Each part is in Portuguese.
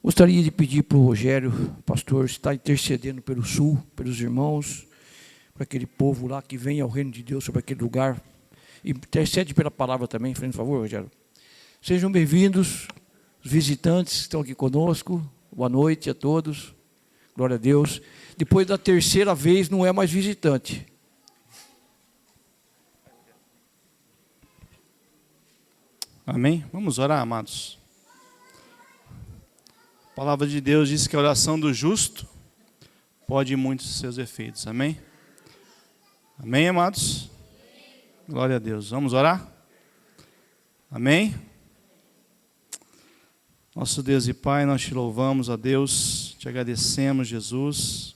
Gostaria de pedir para o Rogério, pastor, estar intercedendo pelo Sul, pelos irmãos, para aquele povo lá que vem ao reino de Deus sobre aquele lugar. E intercede pela palavra também, por favor, Rogério. Sejam bem-vindos, os visitantes que estão aqui conosco. Boa noite a todos. Glória a Deus. Depois da terceira vez, não é mais visitante. Amém? Vamos orar, amados. A palavra de Deus diz que a oração do justo pode muitos seus efeitos. Amém? Amém, amados? Glória a Deus. Vamos orar? Amém? Nosso Deus e Pai, nós te louvamos, a Deus, te agradecemos, Jesus,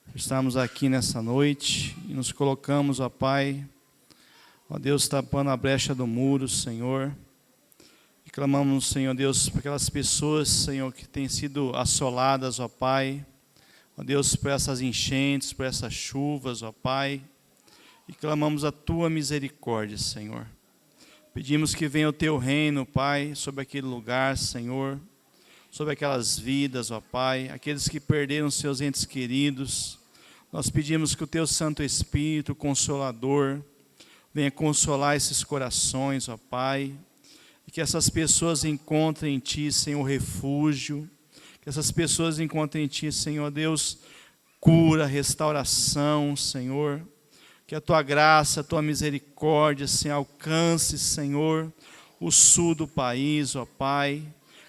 por estarmos aqui nessa noite e nos colocamos, ó Pai, ó Deus, tapando a brecha do muro, Senhor. E clamamos, Senhor Deus, por aquelas pessoas, Senhor, que têm sido assoladas, ó Pai. Ó Deus, por essas enchentes, por essas chuvas, ó Pai. E clamamos a Tua misericórdia, Senhor. Pedimos que venha o Teu reino, Pai, sobre aquele lugar, Senhor. Sobre aquelas vidas, ó Pai. Aqueles que perderam seus entes queridos. Nós pedimos que o Teu Santo Espírito, Consolador, venha consolar esses corações, ó Pai. E que essas pessoas encontrem em Ti, Senhor, refúgio. Que essas pessoas encontrem em Ti, Senhor Deus, cura, restauração, Senhor. Que a Tua graça, a Tua misericórdia, Senhor, alcance, Senhor, o sul do país, ó Pai.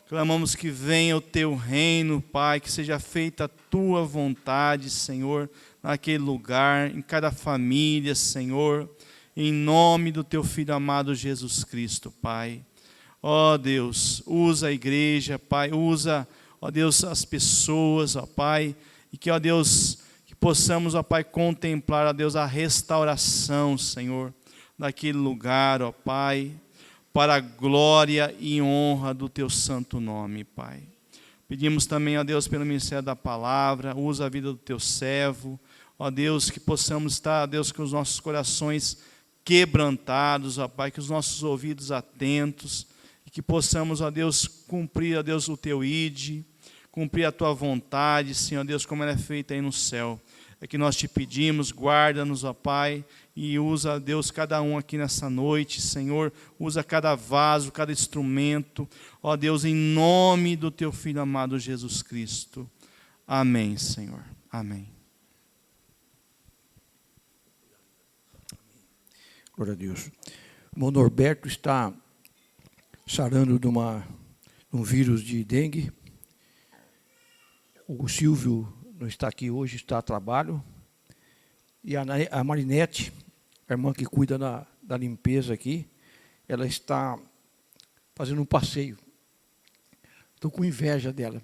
Clamamos que venha o Teu reino, Pai, que seja feita a Tua vontade, Senhor, naquele lugar, em cada família, Senhor, em nome do Teu Filho amado Jesus Cristo, Pai. Ó Deus, usa a igreja, Pai, usa, ó Deus, as pessoas, ó Pai, e que, ó Deus, que possamos, ó Pai, contemplar, ó Deus, a restauração, Senhor, daquele lugar, ó Pai, para a glória e honra do Teu santo nome, Pai. Pedimos também, ó Deus, pelo ministério da palavra, usa a vida do Teu servo, ó Deus, que possamos estar, ó Deus, com os nossos corações quebrantados, ó Pai, que os nossos ouvidos atentos, e que possamos, ó Deus, cumprir, ó Deus, o Teu ide, cumprir a Tua vontade, Senhor Deus, como ela é feita aí no céu. É que nós Te pedimos, guarda-nos, ó Pai, e usa, Deus, cada um aqui nessa noite, Senhor, usa cada vaso, cada instrumento, ó Deus, em nome do Teu Filho amado Jesus Cristo. Amém, Senhor. Amém. Glória a Deus. O irmão Norberto está sarando de um vírus de dengue. O Silvio não está aqui hoje, está a trabalho. E a Marinete, a irmã que cuida da limpeza aqui, ela está fazendo um passeio. Estou com inveja dela.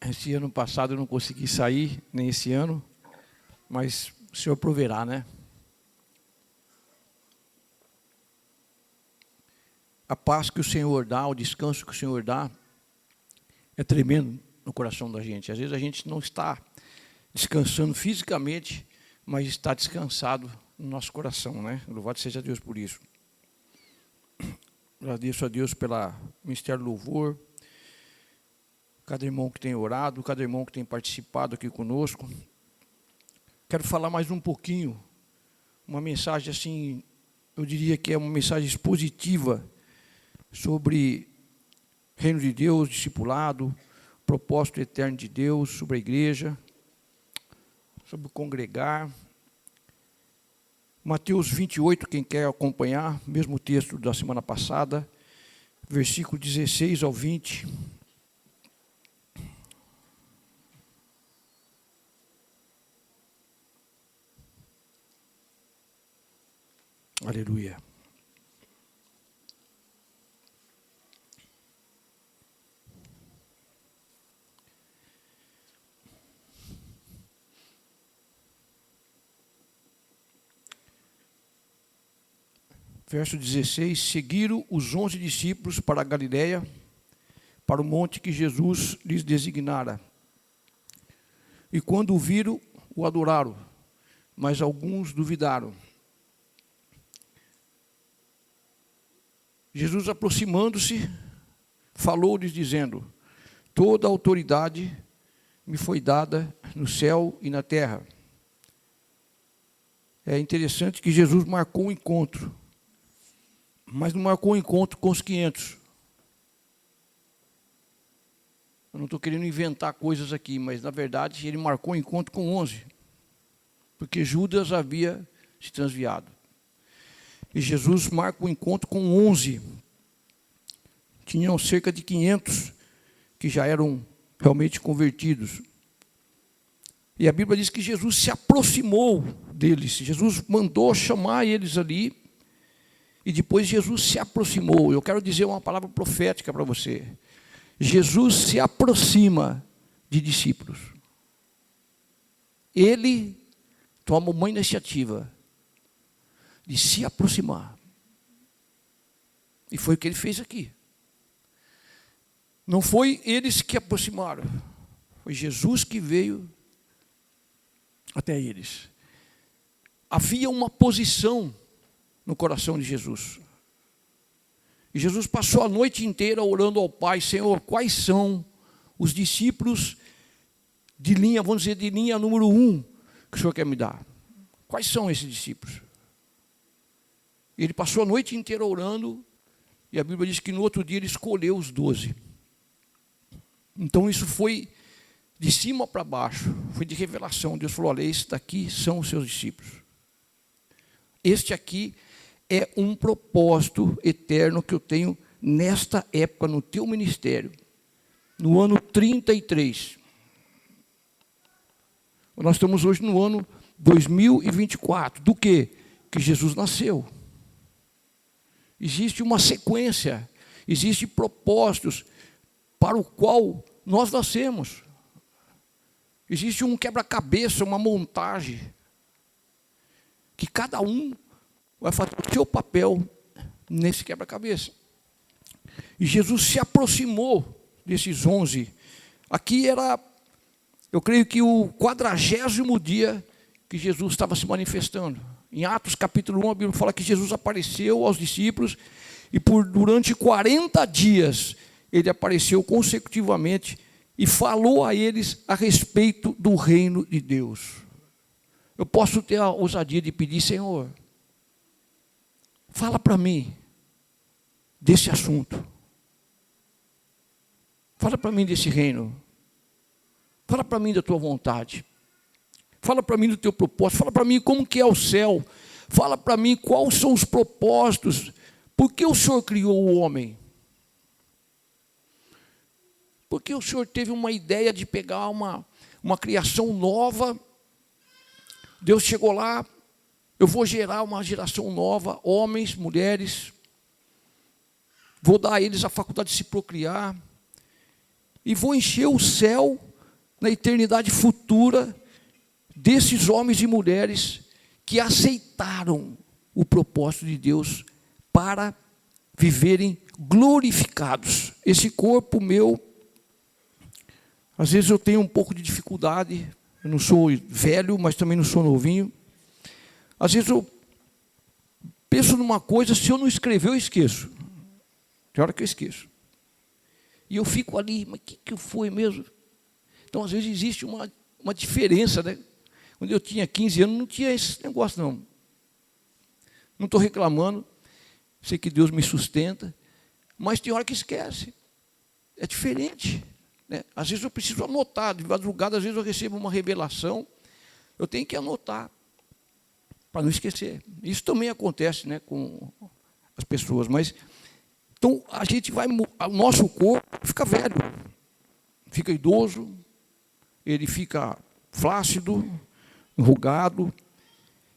Esse ano passado eu não consegui sair, nem esse ano, mas o Senhor proverá, né? A paz que o Senhor dá, o descanso que o Senhor dá, é tremendo no coração da gente. Às vezes a gente não está descansando fisicamente, mas está descansado no nosso coração, né? Louvado seja Deus por isso. Agradeço a Deus pelo Ministério do Louvor, cada irmão que tem orado, cada irmão que tem participado aqui conosco. Quero falar mais um pouquinho, uma mensagem assim, eu diria que é uma mensagem expositiva, sobre reino de Deus, discipulado, propósito eterno de Deus, sobre a igreja, sobre congregar. Mateus 28, quem quer acompanhar, mesmo texto da semana passada, versículo 16 ao 20. Aleluia. Verso 16, seguiram os 11 discípulos para a Galiléia, para o monte que Jesus lhes designara. E quando o viram, o adoraram, mas alguns duvidaram. Jesus, aproximando-se, falou-lhes dizendo: toda a autoridade me foi dada no céu e na terra. É interessante que Jesus marcou um encontro, mas não marcou um encontro com os 500. Eu não estou querendo inventar coisas aqui, mas, na verdade, ele marcou um encontro com 11, porque Judas havia se transviado. E Jesus marca um encontro com 11. Tinham cerca de 500 que já eram realmente convertidos. E a Bíblia diz que Jesus se aproximou deles. Jesus mandou chamar eles ali. E depois Jesus se aproximou. Eu quero dizer uma palavra profética para você. Jesus se aproxima de discípulos. Ele toma uma iniciativa de se aproximar. E foi o que ele fez aqui. Não foi eles que aproximaram. Foi Jesus que veio até eles. Havia uma posição no coração de Jesus. E Jesus passou a noite inteira orando ao Pai: Senhor, quais são os discípulos de linha, vamos dizer, de linha número 1, que o Senhor quer me dar? Quais são esses discípulos? E ele passou a noite inteira orando, e a Bíblia diz que no outro dia ele escolheu os 12. Então isso foi de cima para baixo, foi de revelação. Deus falou: olha, esses daqui são os seus discípulos. Este aqui é um propósito eterno que eu tenho nesta época, no teu ministério, no ano 33. Nós estamos hoje no ano 2024. Do quê? Que Jesus nasceu. Existe uma sequência, existem propósitos para o qual nós nascemos. Existe um quebra-cabeça, uma montagem, que cada um vai fazer o seu papel nesse quebra-cabeça. E Jesus se aproximou desses 11. Aqui era, eu creio que o 40º dia que Jesus estava se manifestando. Em Atos capítulo 1, a Bíblia fala que Jesus apareceu aos discípulos e durante 40 dias ele apareceu consecutivamente e falou a eles a respeito do reino de Deus. Eu posso ter a ousadia de pedir: Senhor, fala para mim desse assunto. Fala para mim desse reino. Fala para mim da tua vontade. Fala para mim do teu propósito. Fala para mim como que é o céu. Fala para mim quais são os propósitos. Por que o Senhor criou o homem? Porque o Senhor teve uma ideia de pegar uma criação nova. Deus chegou lá: eu vou gerar uma geração nova, homens, mulheres. Vou dar a eles a faculdade de se procriar. E vou encher o céu na eternidade futura desses homens e mulheres que aceitaram o propósito de Deus para viverem glorificados. Esse corpo meu, às vezes eu tenho um pouco de dificuldade. Eu não sou velho, mas também não sou novinho. Às vezes eu penso numa coisa, se eu não escrever, eu esqueço. Tem hora que eu esqueço. E eu fico ali: mas o que foi mesmo? Então, às vezes, existe uma diferença, né? Quando eu tinha 15 anos, não tinha esse negócio, não. Não estou reclamando. Sei que Deus me sustenta. Mas tem hora que esquece. É diferente, né? Às vezes eu preciso anotar. De madrugada, às vezes eu recebo uma revelação. Eu tenho que anotar para não esquecer. Isso também acontece, né, com as pessoas. Mas então a gente vai, o nosso corpo fica velho, fica idoso, ele fica flácido, enrugado,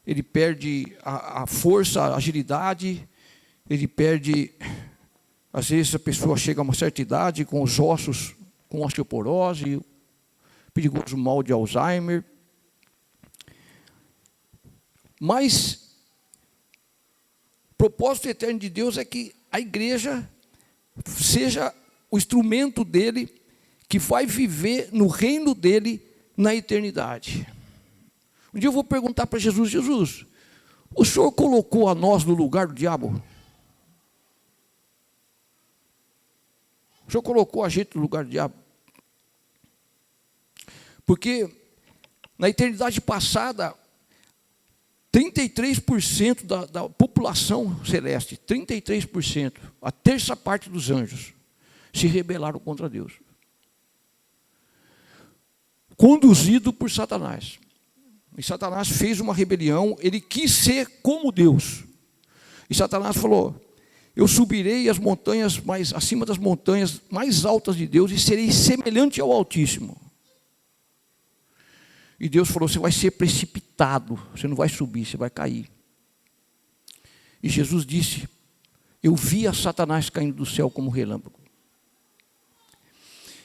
ele perde a força, a agilidade, ele perde. Às vezes a pessoa chega a uma certa idade com os ossos com osteoporose, perigoso mal de Alzheimer. Mas o propósito eterno de Deus é que a igreja seja o instrumento dele, que vai viver no reino dele na eternidade. Um dia eu vou perguntar para Jesus: Jesus, o Senhor colocou a nós no lugar do diabo? O Senhor colocou a gente no lugar do diabo? Porque na eternidade passada, 33% da população celeste, 33%, a terça parte dos anjos, se rebelaram contra Deus. Conduzido por Satanás. E Satanás fez uma rebelião, ele quis ser como Deus. E Satanás falou: eu subirei as montanhas mais acima das montanhas mais altas de Deus e serei semelhante ao Altíssimo. E Deus falou: você vai ser precipitado, você não vai subir, você vai cair. E Jesus disse: eu vi a Satanás caindo do céu como relâmpago.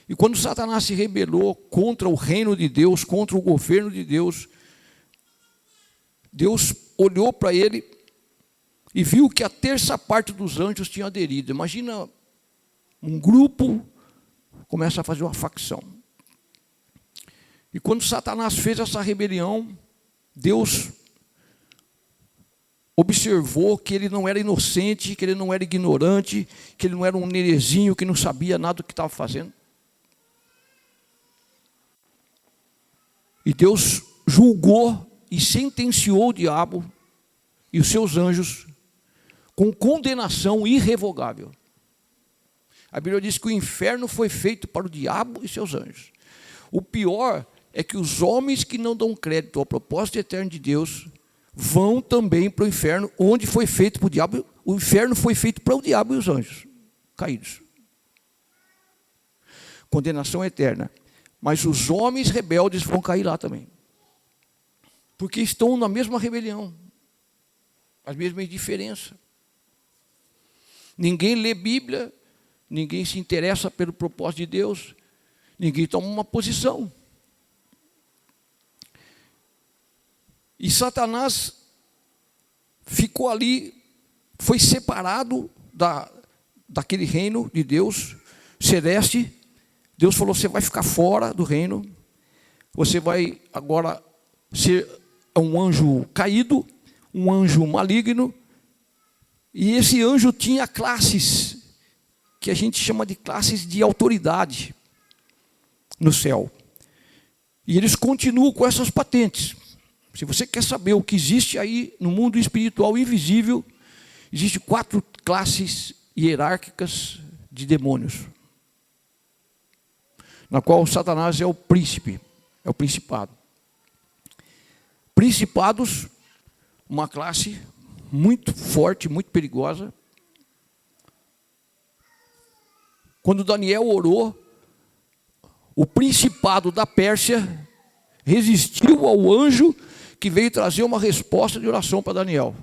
E quando Satanás se rebelou contra o reino de Deus, contra o governo de Deus, Deus olhou para ele e viu que a terça parte dos anjos tinha aderido. Imagina um grupo começa a fazer uma facção. E quando Satanás fez essa rebelião, Deus observou que ele não era inocente, que ele não era ignorante, que ele não era um nerezinho que não sabia nada do que estava fazendo. E Deus julgou e sentenciou o diabo e os seus anjos com condenação irrevogável. A Bíblia diz que o inferno foi feito para o diabo e seus anjos. O pior é que os homens que não dão crédito ao propósito eterno de Deus vão também para o inferno, onde foi feito para o diabo. O inferno foi feito para o diabo e os anjos caídos. Condenação eterna. Mas os homens rebeldes vão cair lá também. Porque estão na mesma rebelião, as mesmas diferenças. Ninguém lê Bíblia, ninguém se interessa pelo propósito de Deus, ninguém toma uma posição. E Satanás ficou ali, foi separado daquele reino de Deus celeste. Deus falou: você vai ficar fora do reino, você vai agora ser um anjo caído, um anjo maligno. E esse anjo tinha classes, que a gente chama de classes de autoridade no céu. E eles continuam com essas patentes. Se você quer saber o que existe aí no mundo espiritual invisível, existem 4 classes hierárquicas de demônios, na qual Satanás é o príncipe, é o principado. Principados, uma classe muito forte, muito perigosa. Quando Daniel orou, o principado da Pérsia resistiu ao anjo que veio trazer uma resposta de oração para Daniel.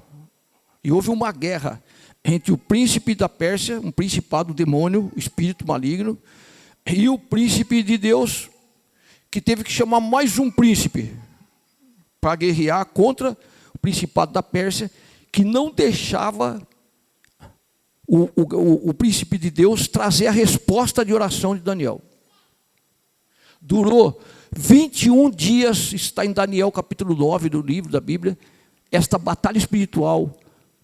E houve uma guerra entre o príncipe da Pérsia, um principado demônio, espírito maligno, e o príncipe de Deus, que teve que chamar mais um príncipe para guerrear contra o principado da Pérsia, que não deixava o príncipe de Deus trazer a resposta de oração de Daniel. Durou 21 dias, está em Daniel capítulo 9 do livro da Bíblia, esta batalha espiritual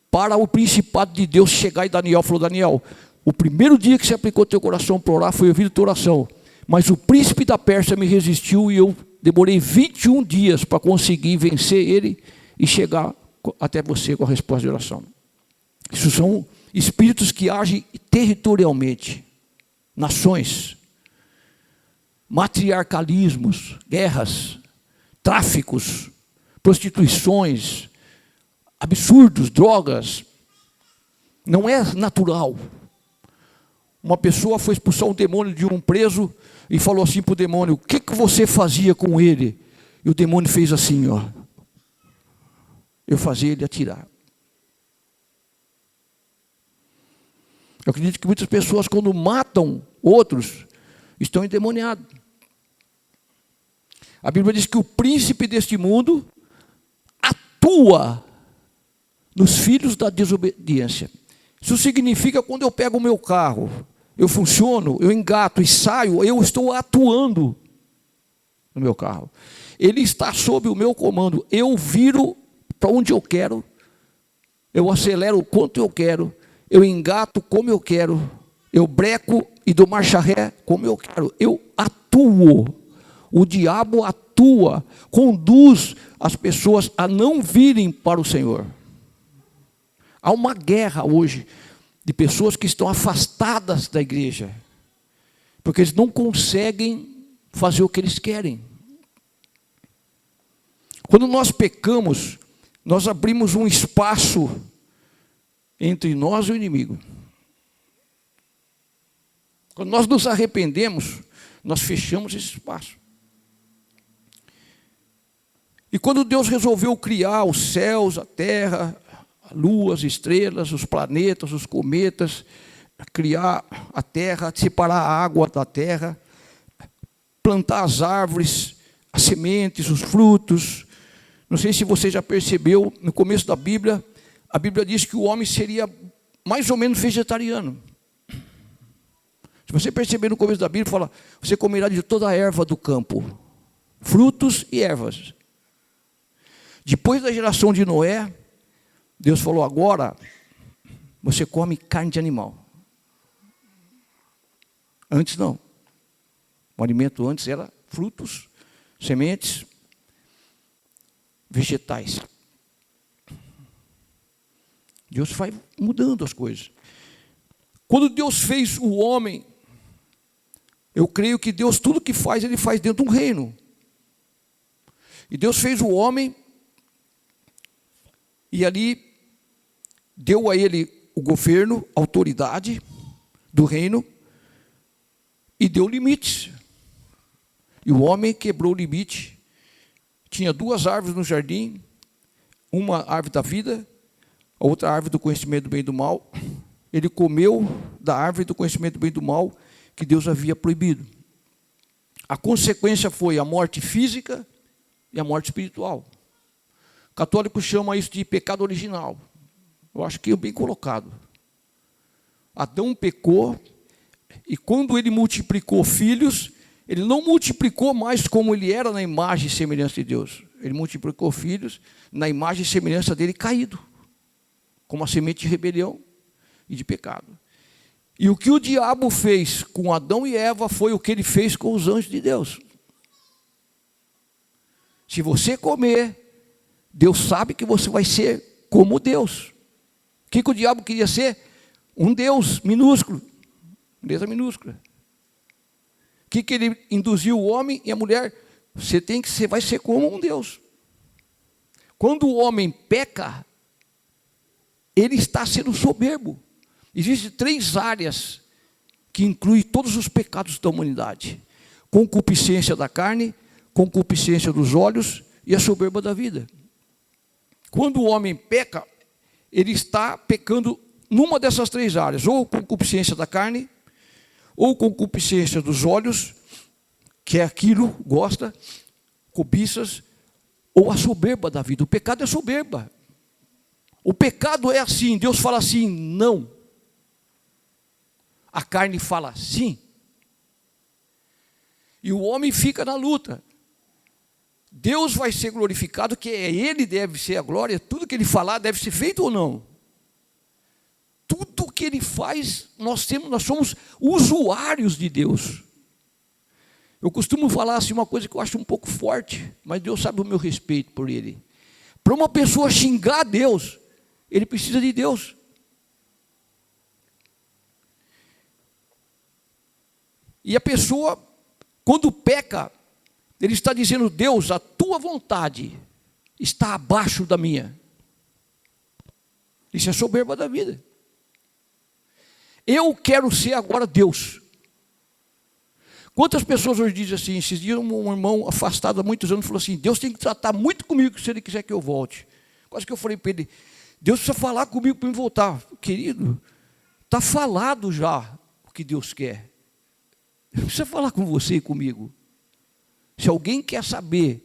para o principado de Deus chegar. E Daniel falou: Daniel, o primeiro dia que você aplicou teu coração para orar foi ouvir a tua oração, mas o príncipe da Pérsia me resistiu e eu demorei 21 dias para conseguir vencer ele e chegar até você com a resposta de oração. Isso são espíritos que agem territorialmente, nações, matriarcalismos, guerras, tráficos, prostituições, absurdos, drogas. Não é natural. Uma pessoa foi expulsar um demônio de um preso e falou assim para o demônio: o que você fazia com ele? E o demônio fez assim, ó. Eu fazia ele atirar. Eu acredito que muitas pessoas, quando matam outros, estão endemoniados. A Bíblia diz que o príncipe deste mundo atua nos filhos da desobediência. Isso significa, quando eu pego o meu carro, eu funciono, eu engato e saio, eu estou atuando no meu carro. Ele está sob o meu comando. Eu viro para onde eu quero, eu acelero o quanto eu quero, eu engato como eu quero, eu breco e dou marcha ré como eu quero. Eu atuo. o diabo atua, conduz as pessoas a não virem para o Senhor. Há uma guerra hoje de pessoas que estão afastadas da igreja, porque eles não conseguem fazer o que eles querem. Quando nós pecamos, nós abrimos um espaço entre nós e o inimigo. Quando nós nos arrependemos, nós fechamos esse espaço. E quando Deus resolveu criar os céus, a terra, a lua, as estrelas, os planetas, os cometas, criar a terra, separar a água da terra, plantar as árvores, as sementes, os frutos. Não sei se você já percebeu, no começo da Bíblia, a Bíblia diz que o homem seria mais ou menos vegetariano. Se você perceber no começo da Bíblia, fala, você comerá de toda a erva do campo, frutos e ervas. Depois da geração de Noé, Deus falou, agora você come carne de animal. Antes não. O alimento antes era frutos, sementes, vegetais. Deus vai mudando as coisas. Quando Deus fez o homem, eu creio que Deus, tudo que faz, Ele faz dentro de um reino. E Deus fez o homem, e ali deu a ele o governo, a autoridade do reino, e deu limites. E o homem quebrou o limite. Tinha 2 árvores no jardim, uma árvore da vida, a outra árvore do conhecimento do bem e do mal. Ele comeu da árvore do conhecimento do bem e do mal que Deus havia proibido. A consequência foi a morte física e a morte espiritual. O católico chama isso de pecado original. Eu acho que é bem colocado. Adão pecou, e quando ele multiplicou filhos, ele não multiplicou mais como ele era na imagem e semelhança de Deus. Ele multiplicou filhos na imagem e semelhança dele caído, como a semente de rebelião e de pecado. E o que o diabo fez com Adão e Eva foi o que ele fez com os anjos de Deus. Se você comer, Deus sabe que você vai ser como Deus. O que o diabo queria ser? Um Deus minúsculo, letra minúscula. O que ele induziu o homem e a mulher? Você vai ser como um Deus. Quando o homem peca, ele está sendo soberbo. Existem 3 áreas que incluem todos os pecados da humanidade: concupiscência da carne, concupiscência dos olhos e a soberba da vida. Quando o homem peca, ele está pecando numa dessas 3 áreas: ou concupiscência da carne, ou concupiscência dos olhos, que é aquilo, gosta, cobiças, ou a soberba da vida. O pecado é soberba. O pecado é assim, Deus fala assim, não. A carne fala sim. E o homem fica na luta. Deus vai ser glorificado, que Ele deve ser a glória, tudo que Ele falar deve ser feito ou não? Tudo que Ele faz, nós somos usuários de Deus. Eu costumo falar assim uma coisa que eu acho um pouco forte, mas Deus sabe o meu respeito por Ele. Para uma pessoa xingar Deus, ele precisa de Deus. E a pessoa, quando peca, ele está dizendo, Deus, a tua vontade está abaixo da minha. Isso é soberba da vida. Eu quero ser agora Deus. Quantas pessoas hoje dizem assim, esses dias um irmão afastado há muitos anos falou assim, Deus tem que tratar muito comigo se Ele quiser que eu volte. Quase que eu falei para ele, Deus precisa falar comigo para me voltar. Querido, está falado já o que Deus quer. Não precisa falar com você e comigo. Se alguém quer saber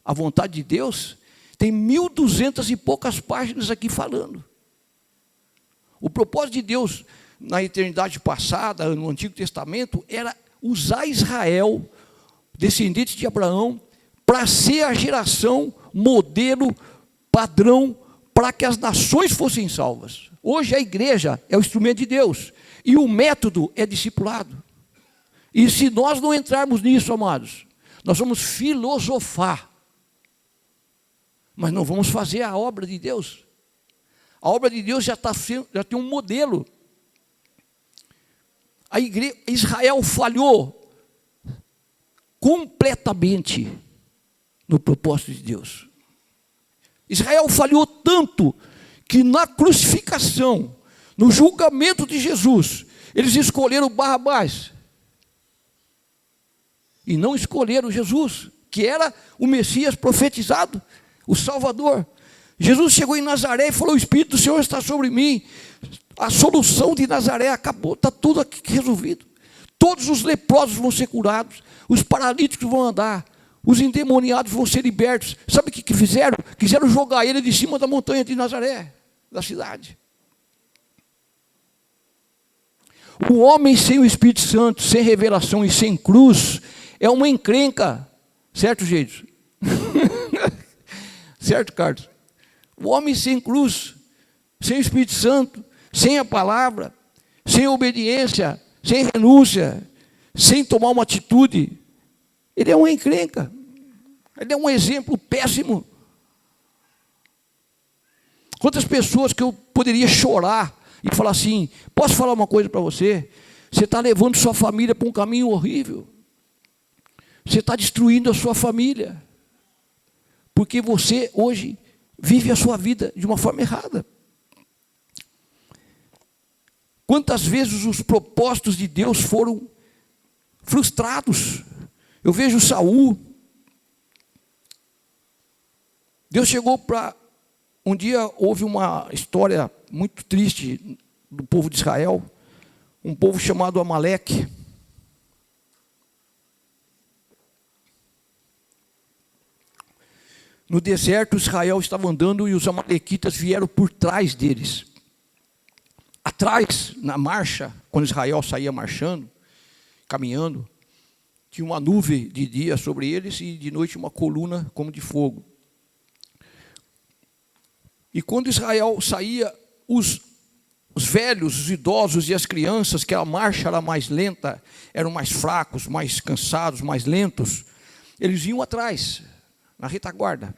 a vontade de Deus, tem 1.200 e poucas páginas aqui falando. O propósito de Deus na eternidade passada, no Antigo Testamento, era usar Israel, descendentes de Abraão, para ser a geração, modelo, padrão, para que as nações fossem salvas. Hoje a igreja é o instrumento de Deus, e o método é discipulado. E se nós não entrarmos nisso, amados, Nós vamos filosofar, mas não vamos fazer a obra de Deus. A obra de Deus já tem um modelo. A igreja, Israel falhou completamente no propósito de Deus. Israel falhou tanto que na crucificação, no julgamento de Jesus, eles escolheram Barrabás e não escolheram Jesus, que era o Messias profetizado, o Salvador. Jesus chegou em Nazaré e falou: o Espírito do Senhor está sobre mim. A solução de Nazaré acabou, está tudo aqui resolvido. Todos os leprosos vão ser curados, os paralíticos vão andar, os endemoniados vão ser libertos. Sabe o que fizeram? Quiseram jogar ele de cima da montanha de Nazaré, da cidade. O homem sem o Espírito Santo, sem revelação e sem cruz, é uma encrenca. Certo, gente? Certo, Carlos? O homem sem cruz, sem o Espírito Santo, sem a palavra, sem obediência, sem renúncia, sem tomar uma atitude, ele é uma encrenca. Ele é um exemplo péssimo. Quantas pessoas que eu poderia chorar e falar assim: posso falar uma coisa para você? Você está levando sua família para um caminho horrível. Você está destruindo a sua família. Porque você hoje vive a sua vida de uma forma errada. Quantas vezes os propósitos de Deus foram frustrados? Eu vejo Saul. Deus chegou para... Um dia houve uma história muito triste do povo de Israel, um povo chamado Amaleque. No deserto, Israel estava andando e os amalequitas vieram por trás deles. Atrás, na marcha, quando Israel saía marchando, caminhando, tinha uma nuvem de dia sobre eles e de noite uma coluna como de fogo. E quando Israel saía, os velhos, os idosos e as crianças, que a marcha era mais lenta, eram mais fracos, mais cansados, mais lentos, eles iam atrás, na retaguarda.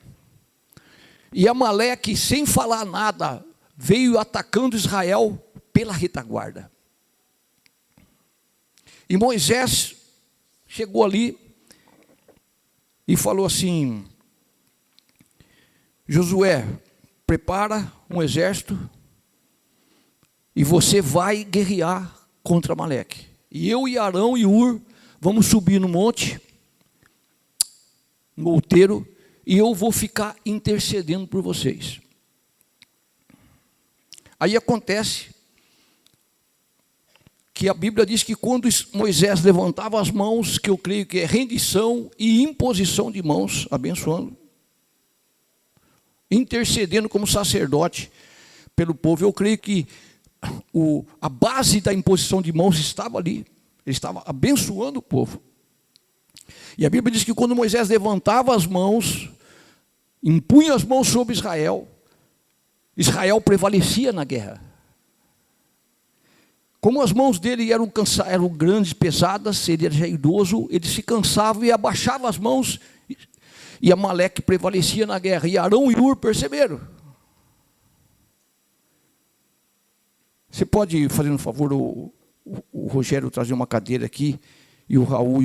E Amaleque, sem falar nada, veio atacando Israel pela retaguarda. E Moisés chegou ali e falou assim: Josué, prepara um exército e você vai guerrear contra Amaleque. E eu e Arão e Ur vamos subir no monte, no outeiro, e eu vou ficar intercedendo por vocês. Aí acontece que a Bíblia diz que quando Moisés levantava as mãos, que eu creio que é rendição e imposição de mãos, abençoando, intercedendo como sacerdote pelo povo, eu creio que a base da imposição de mãos estava ali, ele estava abençoando o povo. E a Bíblia diz que quando Moisés levantava as mãos, impunha as mãos sobre Israel, Israel prevalecia na guerra. Como as mãos dele eram grandes, pesadas, ele era já idoso, ele se cansava e abaixava as mãos, e Amaleque prevalecia na guerra. E Arão e Ur perceberam. Você pode, fazendo um favor, o Rogério trazer uma cadeira aqui, e o Raul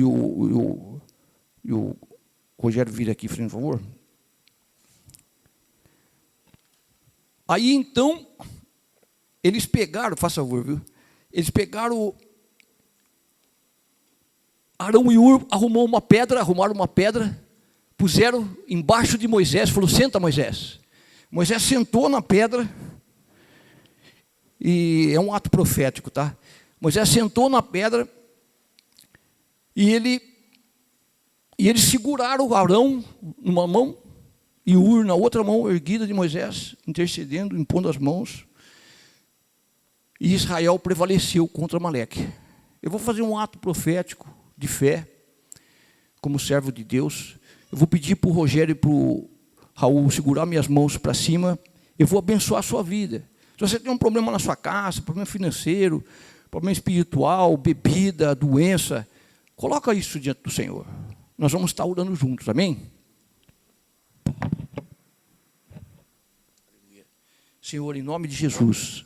e o Rogério vir aqui, fazendo um favor? Aí então, eles pegaram, faça favor, viu? Eles pegaram, Arão e Ur arrumaram uma pedra, puseram embaixo de Moisés, falou: senta, Moisés. Moisés sentou na pedra, e é um ato profético, tá? Moisés sentou na pedra, e eles seguraram Arão numa mão, e Ur na outra mão erguida de Moisés, intercedendo, impondo as mãos. E Israel prevaleceu contra Amaleque. Eu vou fazer um ato profético de fé, como servo de Deus. Eu vou pedir para o Rogério e para o Raul segurar minhas mãos para cima. Eu vou abençoar a sua vida. Se você tem um problema na sua casa, problema financeiro, problema espiritual, bebida, doença, coloca isso diante do Senhor. Nós vamos estar orando juntos, amém? Senhor, em nome de Jesus,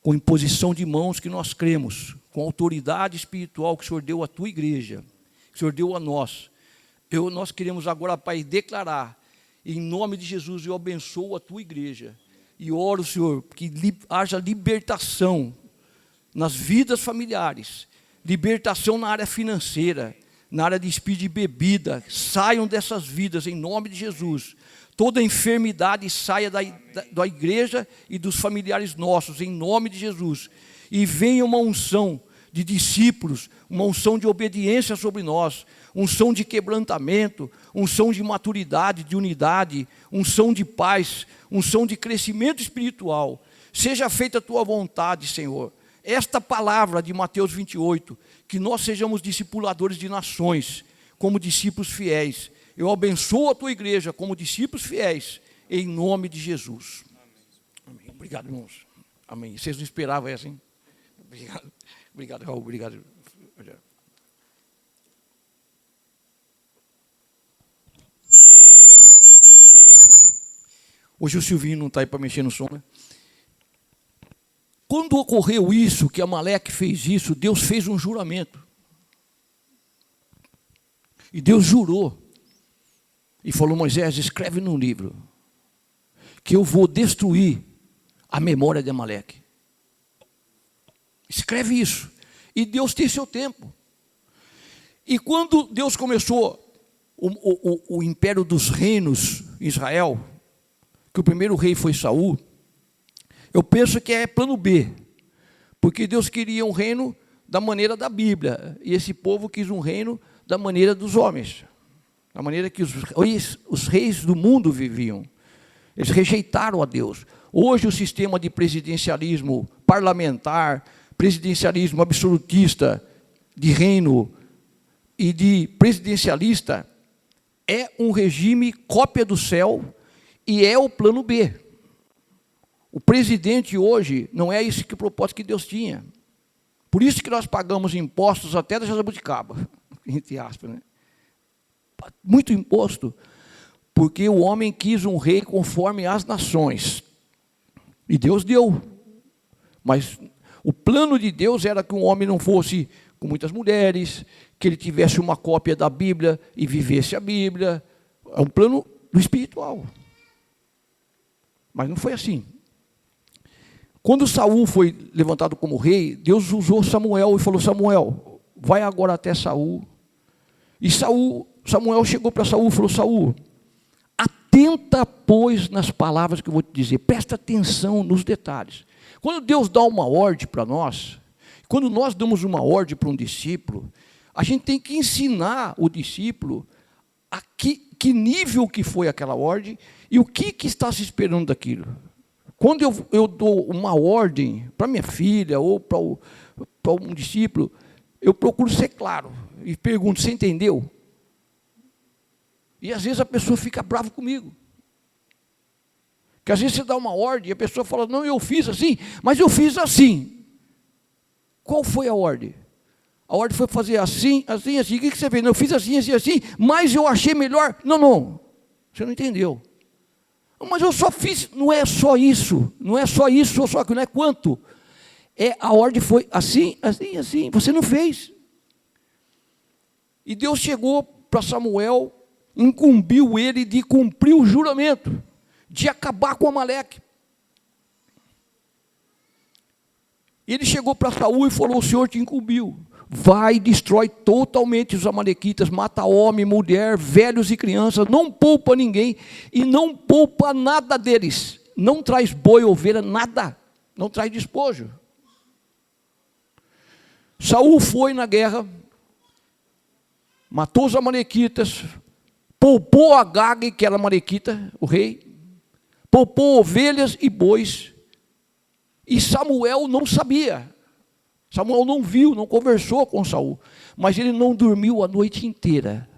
com imposição de mãos que nós cremos, com autoridade espiritual que o Senhor deu à tua igreja, que o Senhor deu a nós, nós queremos agora, Pai, declarar, em nome de Jesus, eu abençoo a tua igreja, e oro, Senhor, que haja libertação nas vidas familiares, libertação na área financeira, na área de espírito de bebida, saiam dessas vidas em nome de Jesus. Toda enfermidade saia da igreja e dos familiares nossos, em nome de Jesus. E venha uma unção de discípulos, uma unção de obediência sobre nós, unção de quebrantamento, unção de maturidade, de unidade, unção de paz, unção de crescimento espiritual. Seja feita a tua vontade, Senhor. Esta palavra de Mateus 28, que nós sejamos discipuladores de nações, como discípulos fiéis. Eu abençoo a tua igreja como discípulos fiéis, em nome de Jesus. Amém. Obrigado, irmãos. Amém. Vocês não esperavam essa, hein? Obrigado. Obrigado, Raul. Obrigado. Hoje o Silvinho não está aí para mexer no som, né? Quando ocorreu isso, que Amaleque fez isso, Deus fez um juramento. E Deus jurou. E falou, Moisés, escreve num livro, que eu vou destruir a memória de Amaleque. Escreve isso. E Deus tem seu tempo. E quando Deus começou o império dos reinos em Israel, que o primeiro rei foi Saul, eu penso que é plano B, porque Deus queria um reino da maneira da Bíblia, e esse povo quis um reino da maneira dos homens, da maneira que os reis do mundo viviam. Eles rejeitaram a Deus. Hoje o sistema de presidencialismo parlamentar, presidencialismo absolutista, de reino e de presidencialista, é um regime cópia do céu e é o plano B. O presidente hoje não é esse que o propósito que Deus tinha. Por isso que nós pagamos impostos até da jabuticaba, entre aspas, né? Muito imposto, porque o homem quis um rei conforme as nações. E Deus deu. Mas o plano de Deus era que um homem não fosse com muitas mulheres, que ele tivesse uma cópia da Bíblia e vivesse a Bíblia. É um plano do espiritual. Mas não foi assim. Quando Saul foi levantado como rei, Deus usou Samuel e falou, Samuel, vai agora até Saul. E Samuel chegou para Saul e falou, Saul, atenta, pois, nas palavras que eu vou te dizer, presta atenção nos detalhes. Quando Deus dá uma ordem para nós, quando nós damos uma ordem para um discípulo, a gente tem que ensinar o discípulo a que nível que foi aquela ordem e o que está se esperando daquilo. Quando eu dou uma ordem para minha filha ou para um discípulo, eu procuro ser claro e pergunto, você entendeu? E às vezes a pessoa fica brava comigo. Porque às vezes você dá uma ordem e a pessoa fala, não, eu fiz assim, mas eu fiz assim. Qual foi a ordem? A ordem foi fazer assim, assim, assim. O que você fez? Não, eu fiz assim, assim, assim, mas eu achei melhor. Não, você não entendeu. Mas eu só fiz, não é só isso, só que não é quanto. A ordem foi assim, assim, assim, você não fez. E Deus chegou para Samuel, incumbiu ele de cumprir o juramento, de acabar com Amaleque. Ele chegou para Saul e falou, o Senhor te incumbiu. Vai e destrói totalmente os amalequitas, mata homem, mulher, velhos e crianças, não poupa ninguém e não poupa nada deles. Não traz boi, ovelha, nada. Não traz despojo. Saul foi na guerra, matou os amalequitas, poupou Agag, que era amalequita, o rei, poupou ovelhas e bois, e Samuel não sabia. Samuel não viu, não conversou com Saul, mas ele não dormiu a noite inteira.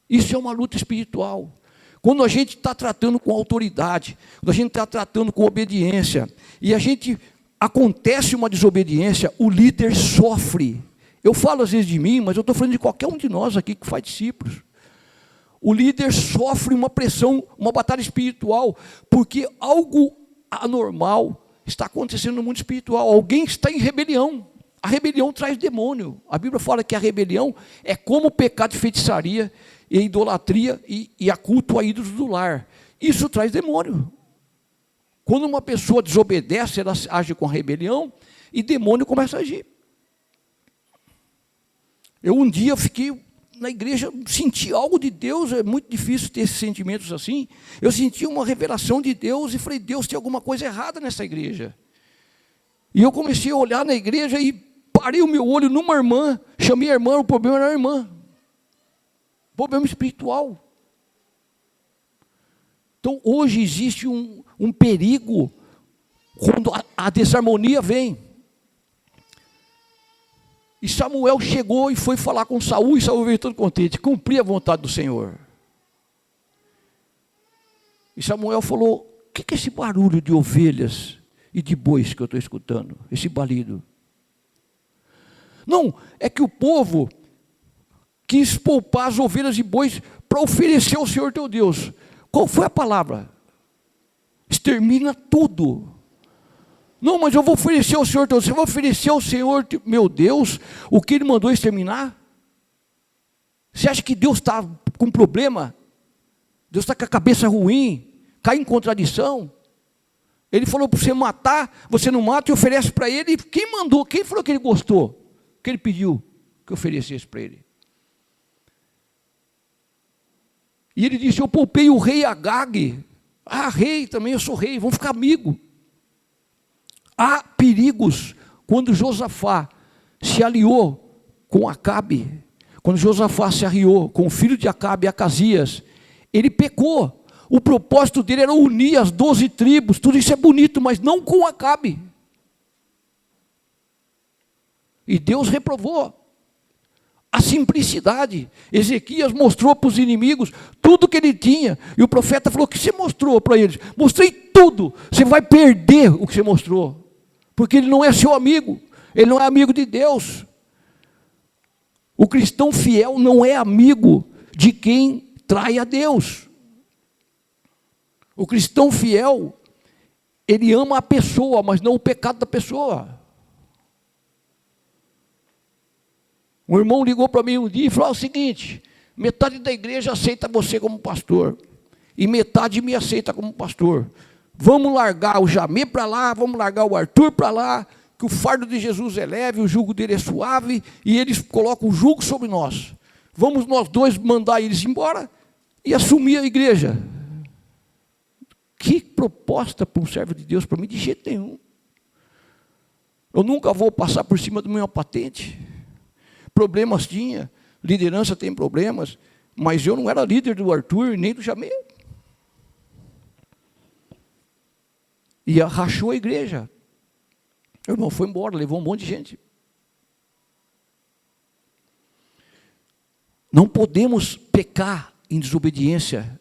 Isso é uma luta espiritual. Quando a gente está tratando com autoridade, quando a gente está tratando com obediência, e acontece uma desobediência, o líder sofre, Eu falo às vezes de mim, mas eu estou falando de qualquer um de nós aqui que faz discípulos. O líder sofre uma pressão, uma batalha espiritual, porque algo anormal está acontecendo no mundo espiritual. Alguém está em rebelião. A rebelião traz demônio. A Bíblia fala que a rebelião é como o pecado de feitiçaria, e idolatria e a culto a ídolos do lar. Isso traz demônio. Quando uma pessoa desobedece, ela age com rebelião e demônio começa a agir. Eu um dia fiquei na igreja, senti algo de Deus, é muito difícil ter esses sentimentos assim. Eu senti uma revelação de Deus e falei, Deus, tem alguma coisa errada nessa igreja. E eu comecei a olhar na igreja e parei o meu olho numa irmã, chamei a irmã, o problema era a irmã. Problema espiritual. Então, hoje existe um perigo quando a desarmonia vem. E Samuel chegou e foi falar com Saul, e Saul veio todo contente, cumprir a vontade do Senhor. E Samuel falou, o que é esse barulho de ovelhas e de bois que eu estou escutando? Esse balido. Não, é que o povo quis poupar as ovelhas e bois para oferecer ao Senhor teu Deus. Qual foi a palavra? Extermina tudo. Não, mas eu vou oferecer ao Senhor teu Deus. Você vai oferecer ao Senhor, meu Deus, o que Ele mandou exterminar? Você acha que Deus está com problema? Deus está com a cabeça ruim? Cai em contradição? Ele falou para você matar, você não mata e oferece para Ele. Quem mandou? Quem falou que Ele gostou? Que Ele pediu que oferecesse para Ele? E ele disse, eu poupei o rei Agag. Ah, rei também, eu sou rei, vamos ficar amigos. Há perigos quando Josafá se aliou com Acabe. Quando Josafá se aliou com o filho de Acabe, Acasias, ele pecou. O propósito dele era unir as 12 tribos. Tudo isso é bonito, mas não com Acabe. E Deus reprovou. A simplicidade. Ezequias mostrou para os inimigos tudo que ele tinha. E o profeta falou, o que você mostrou para eles? Mostrei tudo. Você vai perder o que você mostrou. Porque ele não é seu amigo. Ele não é amigo de Deus. O cristão fiel não é amigo de quem trai a Deus. O cristão fiel, ele ama a pessoa, mas não o pecado da pessoa. Um irmão ligou para mim um dia e falou o seguinte, metade da igreja aceita você como pastor, e metade me aceita como pastor. Vamos largar o Jamê para lá, vamos largar o Arthur para lá, que o fardo de Jesus é leve, o jugo dele é suave, e eles colocam o jugo sobre nós. Vamos nós dois mandar eles embora e assumir a igreja. Que proposta para um servo de Deus, para mim, de jeito nenhum. Eu nunca vou passar por cima da minha patente. Problemas tinha, liderança tem problemas, mas eu não era líder do Arthur, nem do Jamê. E rachou a igreja. O irmão foi embora, levou um monte de gente. Não podemos pecar em desobediência,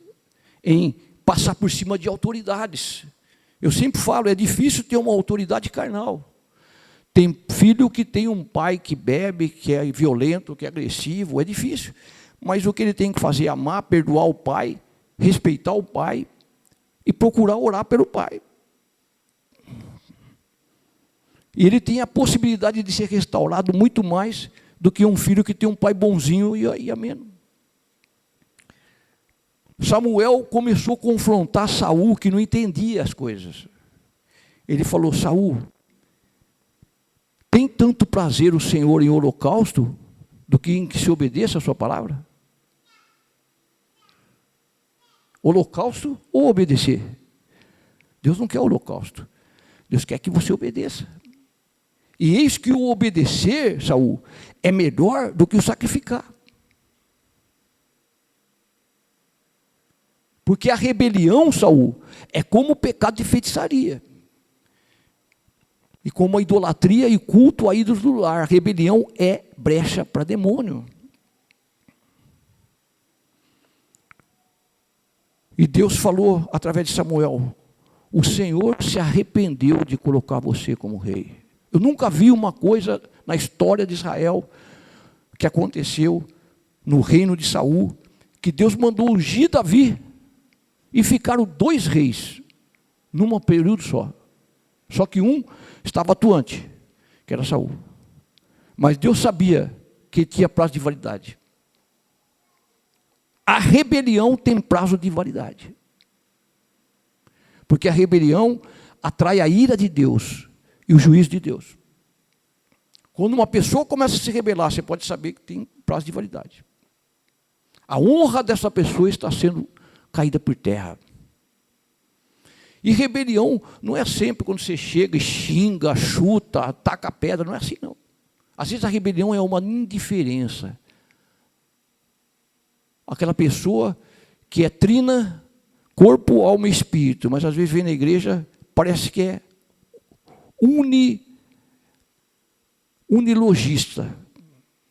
em passar por cima de autoridades. Eu sempre falo, é difícil ter uma autoridade carnal. Tem filho que tem um pai que bebe, que é violento, que é agressivo, é difícil. Mas o que ele tem que fazer é amar, perdoar o pai, respeitar o pai e procurar orar pelo pai. E ele tem a possibilidade de ser restaurado muito mais do que um filho que tem um pai bonzinho e ameno. Samuel começou a confrontar Saul, que não entendia as coisas. Ele falou, Saul, tem tanto prazer o Senhor em holocausto do que em que se obedeça a sua palavra? Holocausto ou obedecer? Deus não quer holocausto. Deus quer que você obedeça. E eis que o obedecer, Saul, é melhor do que o sacrificar. Porque a rebelião, Saul, é como o pecado de feitiçaria. E como a idolatria e culto a ídolos do lar, a rebelião é brecha para demônio. E Deus falou através de Samuel, o Senhor se arrependeu de colocar você como rei. Eu nunca vi uma coisa na história de Israel que aconteceu no reino de Saul, que Deus mandou ungir Davi e ficaram 2 reis num período só. Só que um estava atuante, que era Saul. Mas Deus sabia que ele tinha prazo de validade. A rebelião tem prazo de validade. Porque a rebelião atrai a ira de Deus e o juízo de Deus. Quando uma pessoa começa a se rebelar, você pode saber que tem prazo de validade. A honra dessa pessoa está sendo caída por terra. E rebelião não é sempre quando você chega e xinga, chuta, taca pedra, não é assim não. Às vezes a rebelião é uma indiferença. Aquela pessoa que é trina, corpo, alma e espírito, mas às vezes vem na igreja, parece que é unilogista.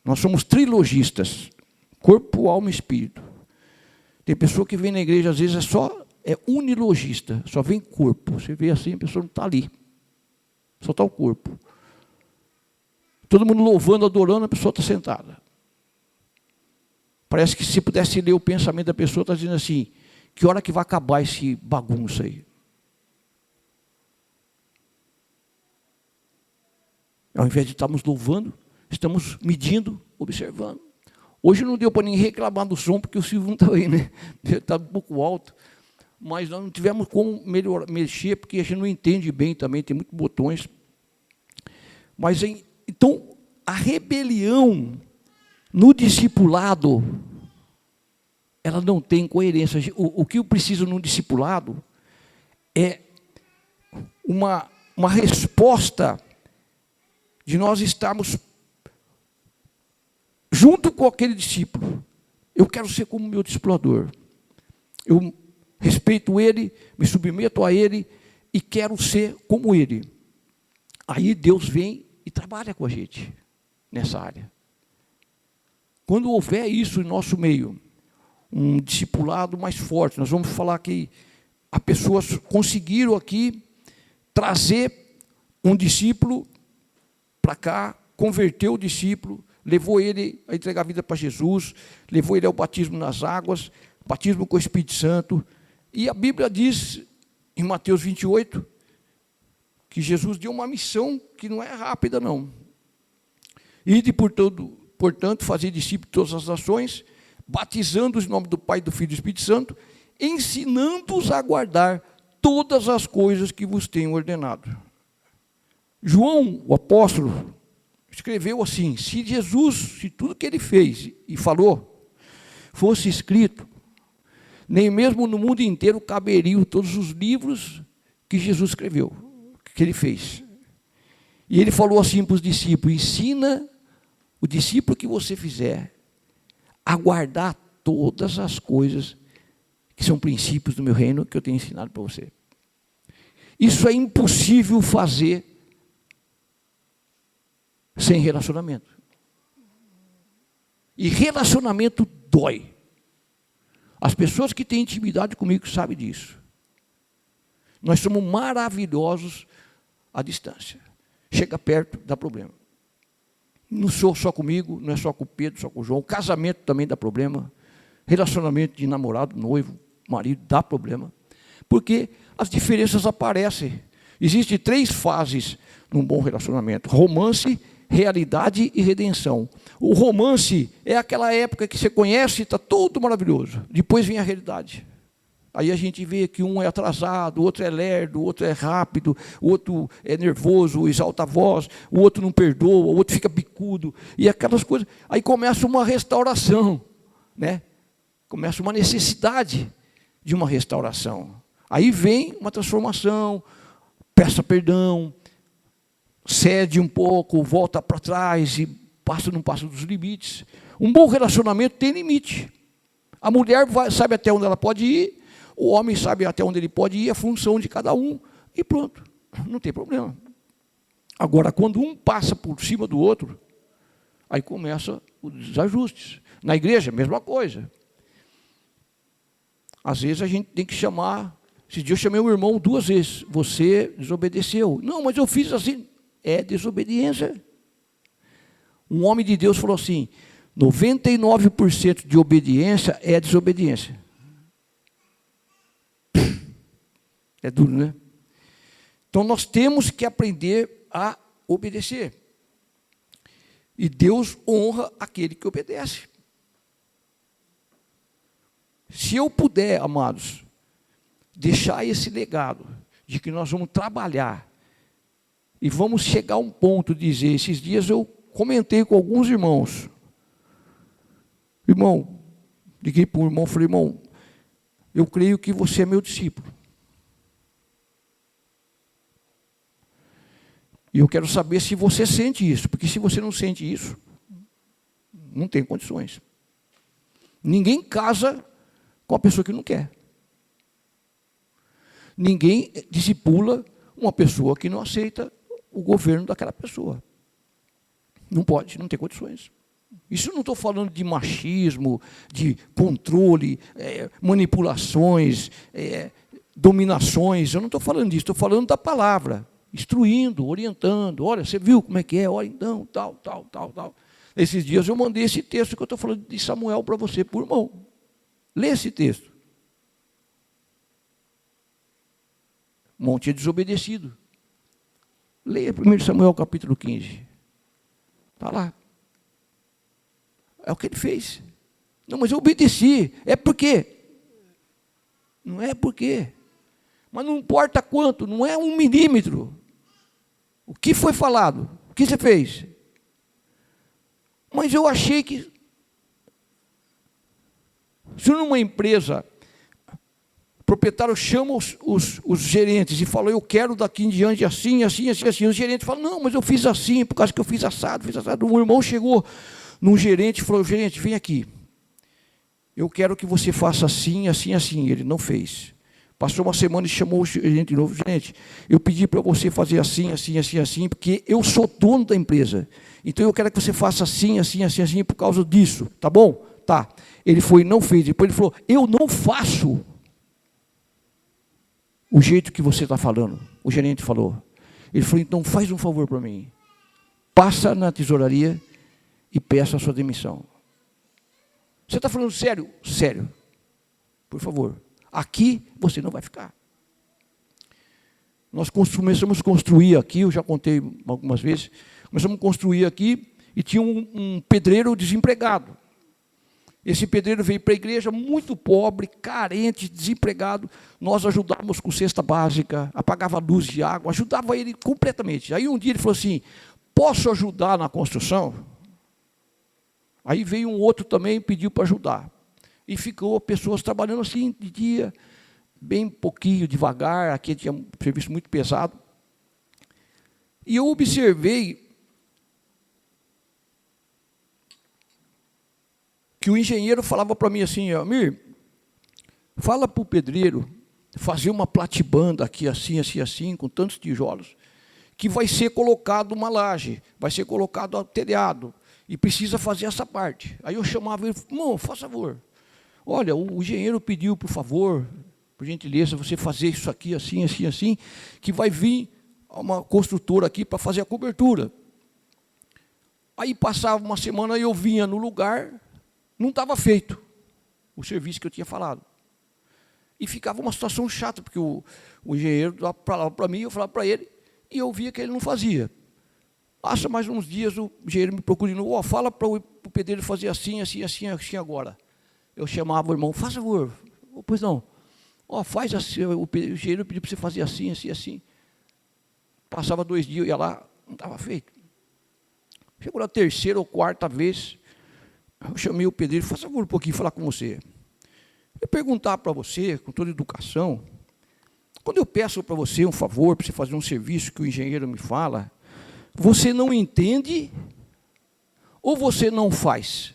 Nós somos trilogistas, corpo, alma e espírito. Tem pessoa que vem na igreja, às vezes é unilogista, só vem corpo. Você vê assim, a pessoa não está ali, só está o corpo. Todo mundo louvando, adorando, a pessoa está sentada. Parece que se pudesse ler o pensamento da pessoa, está dizendo assim, que hora que vai acabar esse bagunça aí? Ao invés de estarmos louvando, estamos medindo, observando. Hoje não deu para ninguém reclamar do som, porque o Silvio não está aí, né? Está um pouco alto. Mas nós não tivemos como mexer, porque a gente não entende bem também, tem muitos botões. Mas, então, a rebelião no discipulado, ela não tem coerência. O que eu preciso num discipulado é uma resposta de nós estarmos junto com aquele discípulo. Eu quero ser como meu discipulador. Eu respeito ele, me submeto a ele e quero ser como ele. Aí Deus vem e trabalha com a gente nessa área. Quando houver isso em nosso meio, um discipulado mais forte, nós vamos falar que as pessoas conseguiram aqui trazer um discípulo para cá, converteu o discípulo, levou ele a entregar a vida para Jesus, levou ele ao batismo nas águas, batismo com o Espírito Santo. E a Bíblia diz, em Mateus 28, que Jesus deu uma missão que não é rápida, não. Ide, portanto, fazer discípulos de todas as nações, batizando-os em nome do Pai, do Filho e do Espírito Santo, ensinando-os a guardar todas as coisas que vos tenho ordenado. João, o apóstolo, escreveu assim, se tudo que ele fez e falou, fosse escrito, nem mesmo no mundo inteiro caberiam todos os livros que Jesus escreveu, que ele fez. E ele falou assim para os discípulos, ensina o discípulo que você fizer a guardar todas as coisas que são princípios do meu reino que eu tenho ensinado para você. Isso é impossível fazer sem relacionamento. E relacionamento dói. As pessoas que têm intimidade comigo sabem disso. Nós somos maravilhosos à distância. Chega perto, dá problema. Não sou só comigo, não é só com o Pedro, só com o João. Casamento também dá problema. Relacionamento de namorado, noivo, marido, dá problema. Porque as diferenças aparecem. Existem 3 fases num bom relacionamento. Romance, realidade e redenção. O romance é aquela época que você conhece e está tudo maravilhoso. Depois vem a realidade. Aí a gente vê que um é atrasado, o outro é lerdo, o outro é rápido, o outro é nervoso, exalta a voz, o outro não perdoa, o outro fica bicudo. E aquelas coisas. Aí começa uma restauração, né? Começa uma necessidade de uma restauração. Aí vem uma transformação, peça perdão, cede um pouco, volta para trás e não passa dos limites. Um bom relacionamento tem limite. A mulher sabe até onde ela pode ir, o homem sabe até onde ele pode ir, a função de cada um, e pronto, não tem problema. Agora, quando um passa por cima do outro, aí começa os desajustes. Na igreja, mesma coisa. Às vezes a gente tem que chamar. Esse dia eu chamei o irmão 2 vezes. Você desobedeceu. Não, mas eu fiz assim. é desobediência. Um homem de Deus falou assim, 99% de obediência é desobediência. É duro, né? Então nós temos que aprender a obedecer. E Deus honra aquele que obedece. Se eu puder, amados, deixar esse legado de que nós vamos trabalhar e vamos chegar a um ponto de dizer, esses dias eu comentei com alguns irmãos, irmão, liguei para um irmão e falei, irmão, eu creio que você é meu discípulo. E eu quero saber se você sente isso, porque se você não sente isso, não tem condições. Ninguém casa com a pessoa que não quer. Ninguém discipula uma pessoa que não aceita o governo daquela pessoa. Não pode, não tem condições. Isso eu não estou falando de machismo, de controle, manipulações, dominações. Eu não estou falando disso, estou falando da palavra. Instruindo, orientando. Olha, você viu como é que é? Olha, então, tal. Esses dias eu mandei esse texto que eu estou falando de Samuel para você, por irmão. Lê esse texto. Monte é desobedecido. Leia 1 Samuel capítulo 15. Está lá. É o que ele fez. Não, mas eu obedeci. É por quê? Não é por quê. Mas não importa quanto, não é 1 milímetro. O que foi falado? O que você fez? Mas eu achei que, se numa empresa, o proprietário chama os gerentes e fala, eu quero daqui em diante assim. Os gerentes falam, não, mas eu fiz assim, por causa que eu fiz assado. Um irmão chegou num gerente e falou, gerente, vem aqui. Eu quero que você faça assim. Ele não fez. Passou uma semana e chamou o gerente de novo. Gerente, eu pedi para você fazer assim, porque eu sou dono da empresa. Então eu quero que você faça assim, por causa disso. Tá bom? Tá. Ele foi e não fez. Depois ele falou, eu não faço o jeito que você está falando. O gerente falou. Ele falou, então faz um favor para mim. Passa na tesouraria e peça a sua demissão. Você está falando sério? Sério. Por favor. Aqui você não vai ficar. Nós começamos a construir aqui, eu já contei algumas vezes, começamos a construir aqui e tinha um pedreiro desempregado. Esse pedreiro veio para a igreja muito pobre, carente, desempregado. Nós ajudávamos com cesta básica, apagava luz e água, ajudava ele completamente. Aí um dia ele falou assim, posso ajudar na construção? Aí veio um outro também e pediu para ajudar. E ficou pessoas trabalhando assim de dia, bem pouquinho, devagar. Aqui tinha um serviço muito pesado. E eu observei que o engenheiro falava para mim assim, Amir, fala para o pedreiro fazer uma platibanda aqui assim, com tantos tijolos, que vai ser colocado uma laje, vai ser colocado telhado, e precisa fazer essa parte. Aí eu chamava ele, irmão, faz favor. Olha, o engenheiro pediu, por favor, por gentileza, você fazer isso aqui, assim, que vai vir uma construtora aqui para fazer a cobertura. Aí passava uma semana e eu vinha no lugar, não estava feito o serviço que eu tinha falado. E ficava uma situação chata, porque o engenheiro falava para mim, eu falava para ele, e eu via que ele não fazia. Passa mais uns dias, o engenheiro me procura de novo, fala para o pedreiro fazer assim agora. Eu chamava o irmão, faz favor, pois não, faz assim, o engenheiro pediu para você fazer assim. Passava 2 dias, eu ia lá, não estava feito. Chegou na 3ª ou 4ª vez, eu chamei o pedreiro, faz favor um pouquinho falar com você. Eu perguntar para você, com toda educação, quando eu peço para você um favor, para você fazer um serviço que o engenheiro me fala, você não entende ou você não faz?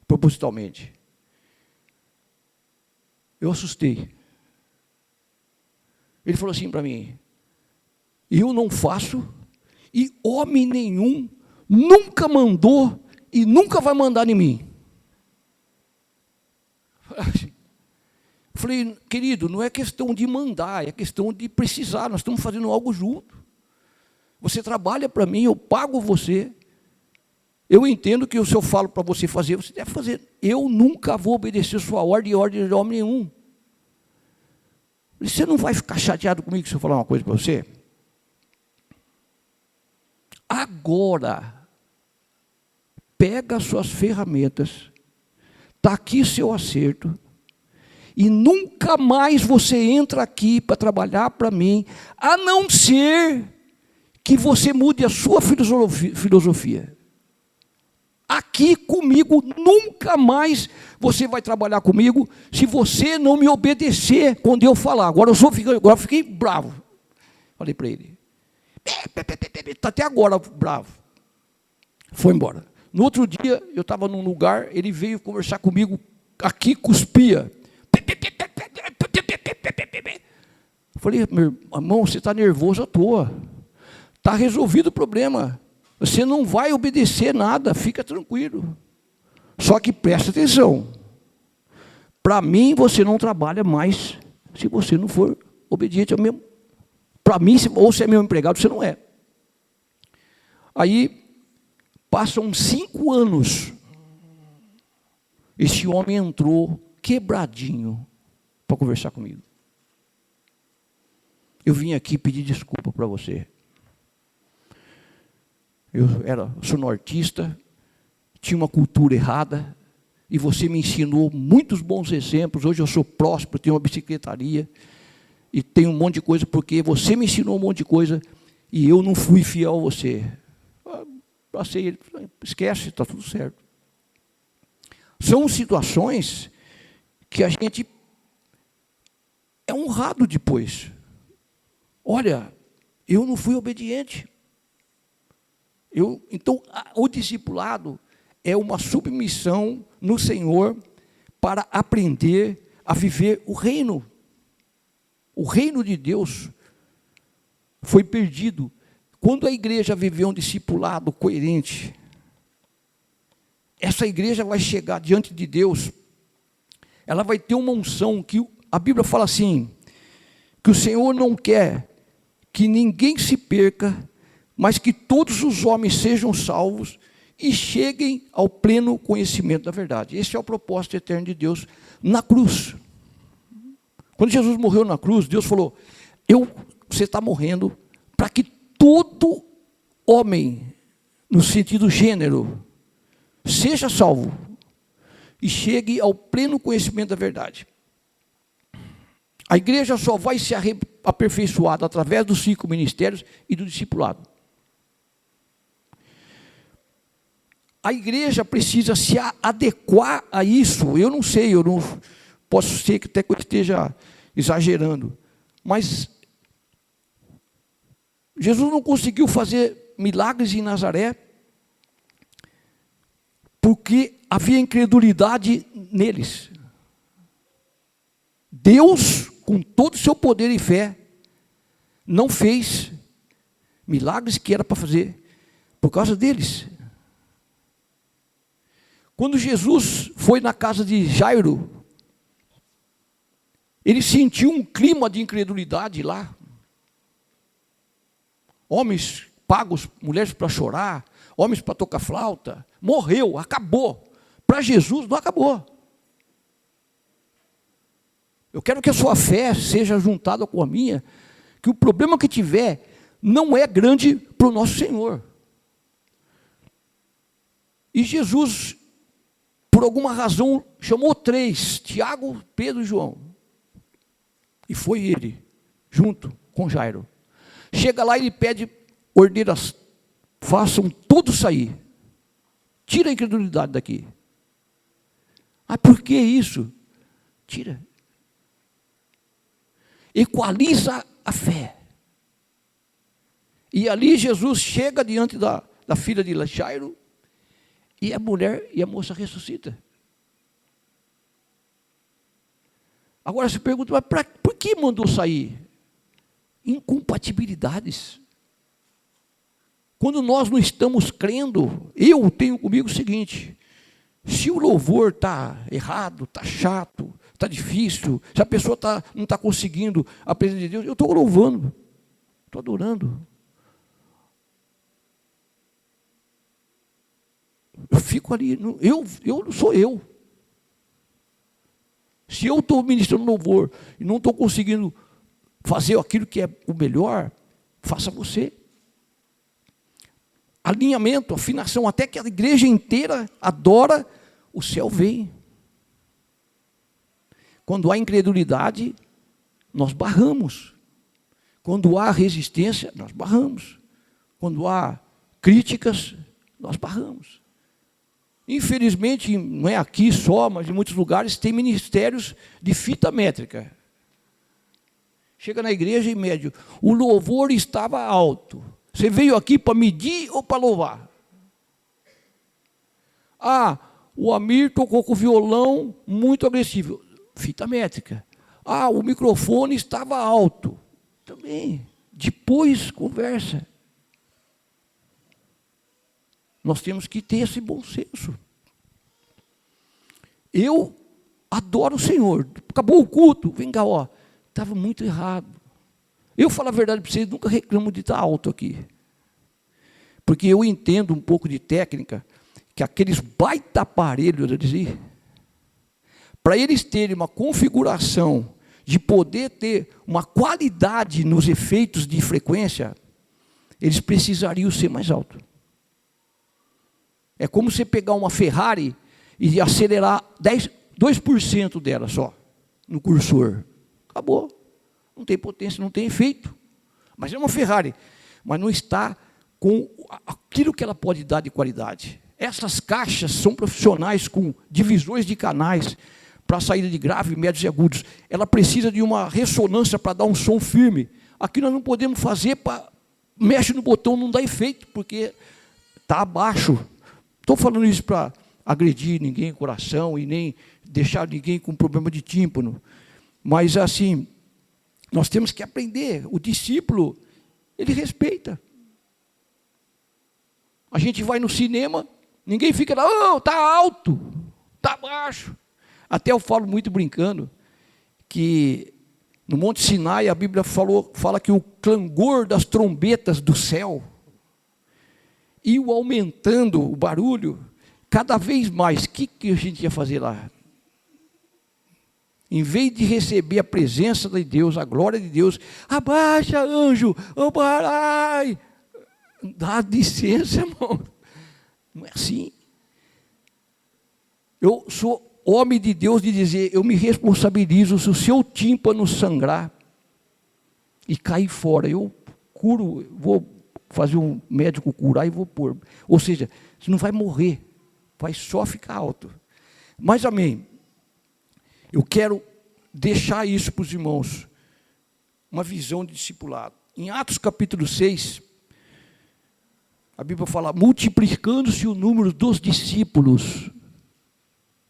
Propositalmente. Eu assustei. Ele falou assim para mim, eu não faço e homem nenhum nunca mandou e nunca vai mandar em mim. Falei, querido, não é questão de mandar, é questão de precisar, nós estamos fazendo algo junto. Você trabalha para mim, eu pago você. Eu entendo que se eu falo para você fazer, você deve fazer. Eu nunca vou obedecer sua ordem e ordem de homem nenhum. Você não vai ficar chateado comigo se eu falar uma coisa para você? Agora, pega as suas ferramentas, está aqui seu acerto, e nunca mais você entra aqui para trabalhar para mim, a não ser que você mude a sua filosofia. Aqui comigo, nunca mais você vai trabalhar comigo se você não me obedecer quando eu falar. Agora eu fiquei bravo. Falei para ele. Está até agora bravo. Foi embora. No outro dia, eu estava num lugar, ele veio conversar comigo, aqui cuspia. Falei, meu irmão, você está nervoso à toa. Está resolvido o problema. Você não vai obedecer nada, fica tranquilo. Só que presta atenção. Para mim, você não trabalha mais se você não for obediente ao mesmo. Para mim, ou você é meu empregado, você não é. Aí, passam 5 anos. Esse homem entrou quebradinho para conversar comigo. Eu vim aqui pedir desculpa para você. Eu sou nortista, tinha uma cultura errada, e você me ensinou muitos bons exemplos. Hoje eu sou próspero, tenho uma bicicletaria, e tenho um monte de coisa, porque você me ensinou um monte de coisa, e eu não fui fiel a você. Passei ele, esquece, está tudo certo. São situações que a gente é honrado depois. Olha, eu não fui obediente. Então, o discipulado é uma submissão no Senhor para aprender a viver o reino. O reino de Deus foi perdido. Quando a igreja viveu um discipulado coerente, essa igreja vai chegar diante de Deus, ela vai ter uma unção que a Bíblia fala assim, que o Senhor não quer que ninguém se perca, mas que todos os homens sejam salvos e cheguem ao pleno conhecimento da verdade. Esse é o propósito eterno de Deus na cruz. Quando Jesus morreu na cruz, Deus falou, você está morrendo para que todo homem, no sentido gênero, seja salvo e chegue ao pleno conhecimento da verdade. A igreja só vai ser aperfeiçoada através dos 5 ministérios e do discipulado. A igreja precisa se adequar a isso. Eu não sei, eu não posso ser que até que eu esteja exagerando, mas Jesus não conseguiu fazer milagres em Nazaré porque havia incredulidade neles. Deus, com todo o seu poder e fé, não fez milagres que era para fazer por causa deles. Quando Jesus foi na casa de Jairo, ele sentiu um clima de incredulidade lá. Homens pagos, mulheres para chorar, homens para tocar flauta. Morreu, acabou. Para Jesus não acabou. Eu quero que a sua fé seja juntada com a minha, que o problema que tiver não é grande para o nosso Senhor. E Jesus, por alguma razão, chamou 3, Tiago, Pedro e João. E foi ele, junto com Jairo. Chega lá e ele pede, ordena, façam todos sair. Tira a incredulidade daqui. Ah, por que isso? Tira. Equaliza a fé. E ali Jesus chega diante da filha de Jairo, e a mulher e a moça ressuscita. Agora se pergunta, mas por que mandou sair? Incompatibilidades. Quando nós não estamos crendo, eu tenho comigo o seguinte, se o louvor está errado, está chato, está difícil, se a pessoa não está conseguindo a presença de Deus, eu estou louvando, estou adorando. Eu fico ali, eu não sou eu. Se eu estou ministrando louvor e não estou conseguindo fazer aquilo que é o melhor, faça você. Alinhamento, afinação, até que a igreja inteira adora, o céu vem. Quando há incredulidade, nós barramos. Quando há resistência, nós barramos. Quando há críticas, nós barramos. Infelizmente, não é aqui só, mas em muitos lugares, tem ministérios de fita métrica. Chega na igreja e mede, o louvor estava alto. Você veio aqui para medir ou para louvar? Ah, o Amir tocou com o violão muito agressivo. Fita métrica. Ah, o microfone estava alto. Também. Depois conversa. Nós temos que ter esse bom senso. Eu adoro o Senhor. Acabou o culto. Vem cá, ó. Estava muito errado. Eu falo a verdade para vocês, nunca reclamo de estar alto aqui. Porque eu entendo um pouco de técnica, que aqueles baita aparelhos, eu dizia, para eles terem uma configuração de poder ter uma qualidade nos efeitos de frequência, eles precisariam ser mais altos. É como você pegar uma Ferrari e acelerar 2% dela só, no cursor. Acabou. Não tem potência, não tem efeito. Mas é uma Ferrari. Mas não está com aquilo que ela pode dar de qualidade. Essas caixas são profissionais com divisões de canais para saída de grave, médios e agudos. Ela precisa de uma ressonância para dar um som firme. Aqui nós não podemos fazer para... Mexe no botão, não dá efeito, porque está abaixo. Estou falando isso para agredir ninguém em coração e nem deixar ninguém com problema de tímpano. Mas, assim, nós temos que aprender. O discípulo, ele respeita. A gente vai no cinema, ninguém fica lá, oh, está alto, está baixo. Até eu falo muito brincando, que no Monte Sinai a Bíblia fala que o clangor das trombetas do céu ia aumentando o barulho, cada vez mais. O que a gente ia fazer lá? Em vez de receber a presença de Deus, a glória de Deus, abaixa, anjo, ai, dá licença, irmão. Não é assim. Eu sou homem de Deus de dizer, eu me responsabilizo se o seu tímpano sangrar e cair fora. Eu curo, vou fazer um médico curar e vou pôr. Ou seja, você não vai morrer, vai só ficar alto. Mas amém. Eu quero deixar isso para os irmãos, uma visão de discipulado. Em Atos capítulo 6, a Bíblia fala, multiplicando-se o número dos discípulos,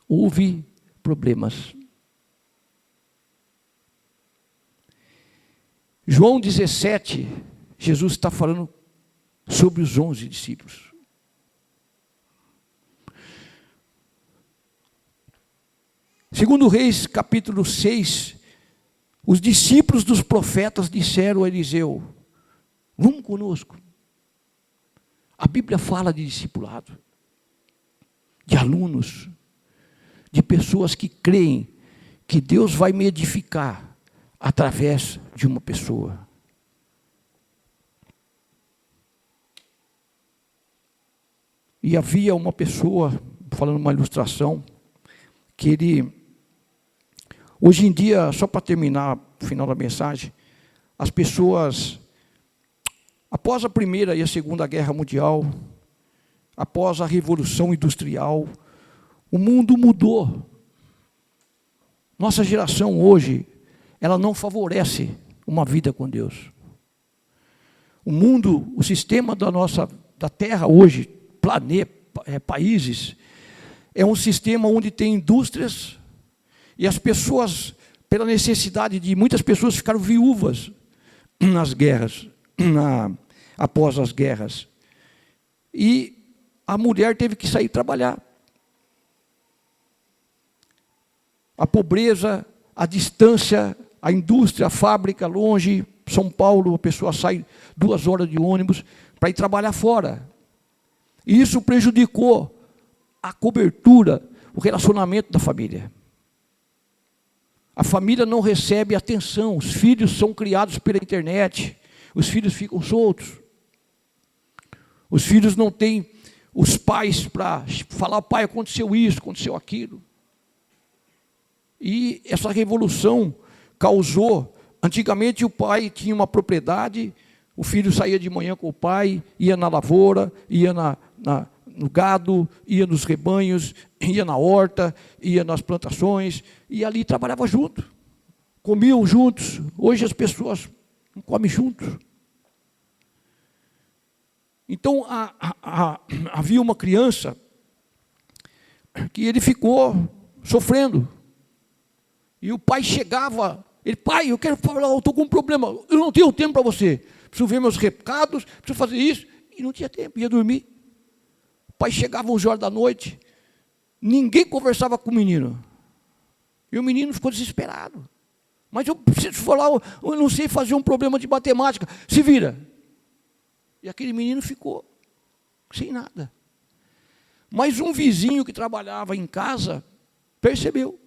houve problemas. João 17, Jesus está falando sobre os 11 discípulos. Segundo Reis, capítulo 6, os discípulos dos profetas disseram a Eliseu, vamos conosco. A Bíblia fala de discipulado, de alunos, de pessoas que creem que Deus vai me edificar através de uma pessoa. E havia uma pessoa, falando uma ilustração, que ele... Hoje em dia, só para terminar o final da mensagem, as pessoas, após a Primeira e a Segunda Guerra Mundial, após a Revolução Industrial, o mundo mudou. Nossa geração hoje, ela não favorece uma vida com Deus. O mundo, o sistema da Terra hoje, planeta, países, é um sistema onde tem indústrias, e as pessoas, pela necessidade de muitas pessoas ficaram viúvas nas guerras, após as guerras. E a mulher teve que sair trabalhar. A pobreza, a distância, a indústria, a fábrica longe, São Paulo, a pessoa sai 2 horas de ônibus para ir trabalhar fora. E isso prejudicou a cobertura, o relacionamento da família. A família não recebe atenção, os filhos são criados pela internet, os filhos ficam soltos. Os filhos não têm os pais para falar, pai, aconteceu isso, aconteceu aquilo. E essa revolução causou, antigamente o pai tinha uma propriedade, o filho saía de manhã com o pai, ia na lavoura, ia no gado, ia nos rebanhos, ia na horta, ia nas plantações, e ali trabalhava junto, comiam juntos. Hoje as pessoas não comem juntos. Então havia uma criança que ele ficou sofrendo, e o pai chegava, ele, pai, eu quero falar, eu estou com um problema, eu não tenho tempo para você, preciso ver meus recados, preciso fazer isso, e não tinha tempo, ia dormir. O pai chegava 11 horas da noite, ninguém conversava com o menino, e o menino ficou desesperado. Mas eu preciso falar, eu não sei fazer um problema de matemática, se vira. E aquele menino ficou sem nada. Mas um vizinho que trabalhava em casa percebeu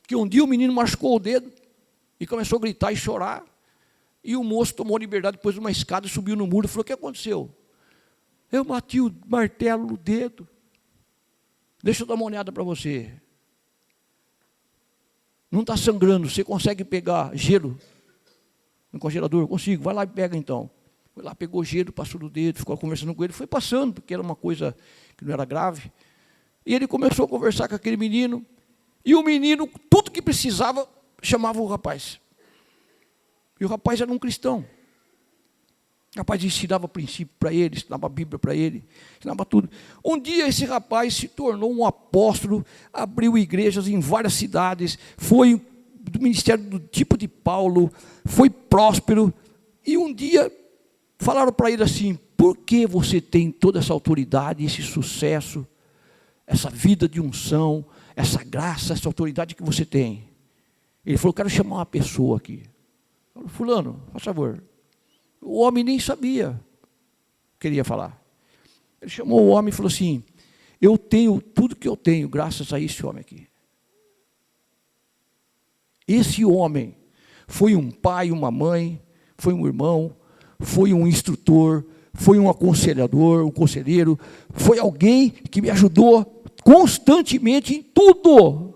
que um dia o menino machucou o dedo e começou a gritar e chorar. E o moço tomou liberdade depois de uma escada e subiu no muro e falou, o que aconteceu? Eu bati o martelo no dedo. Deixa eu dar uma olhada para você. Não está sangrando, você consegue pegar gelo no congelador? Consigo, vai lá e pega então. Foi lá, pegou gelo, passou no dedo, ficou conversando com ele, foi passando, porque era uma coisa que não era grave. E ele começou a conversar com aquele menino, e o menino, tudo que precisava, chamava o rapaz. E o rapaz era um cristão. O rapaz ensinava princípio para ele, ensinava a Bíblia para ele, ensinava tudo. Um dia esse rapaz se tornou um apóstolo, abriu igrejas em várias cidades, foi do ministério do tipo de Paulo, foi próspero, e um dia falaram para ele assim, por que você tem toda essa autoridade, esse sucesso, essa vida de unção, essa graça, essa autoridade que você tem? Ele falou, quero chamar uma pessoa aqui. Falei, fulano, por favor. O homem nem sabia o que ele ia falar. Ele chamou o homem e falou assim, eu tenho tudo que eu tenho, graças a esse homem aqui. Esse homem foi um pai, uma mãe, foi um irmão, foi um instrutor, foi um aconselhador, um conselheiro, foi alguém que me ajudou constantemente em tudo.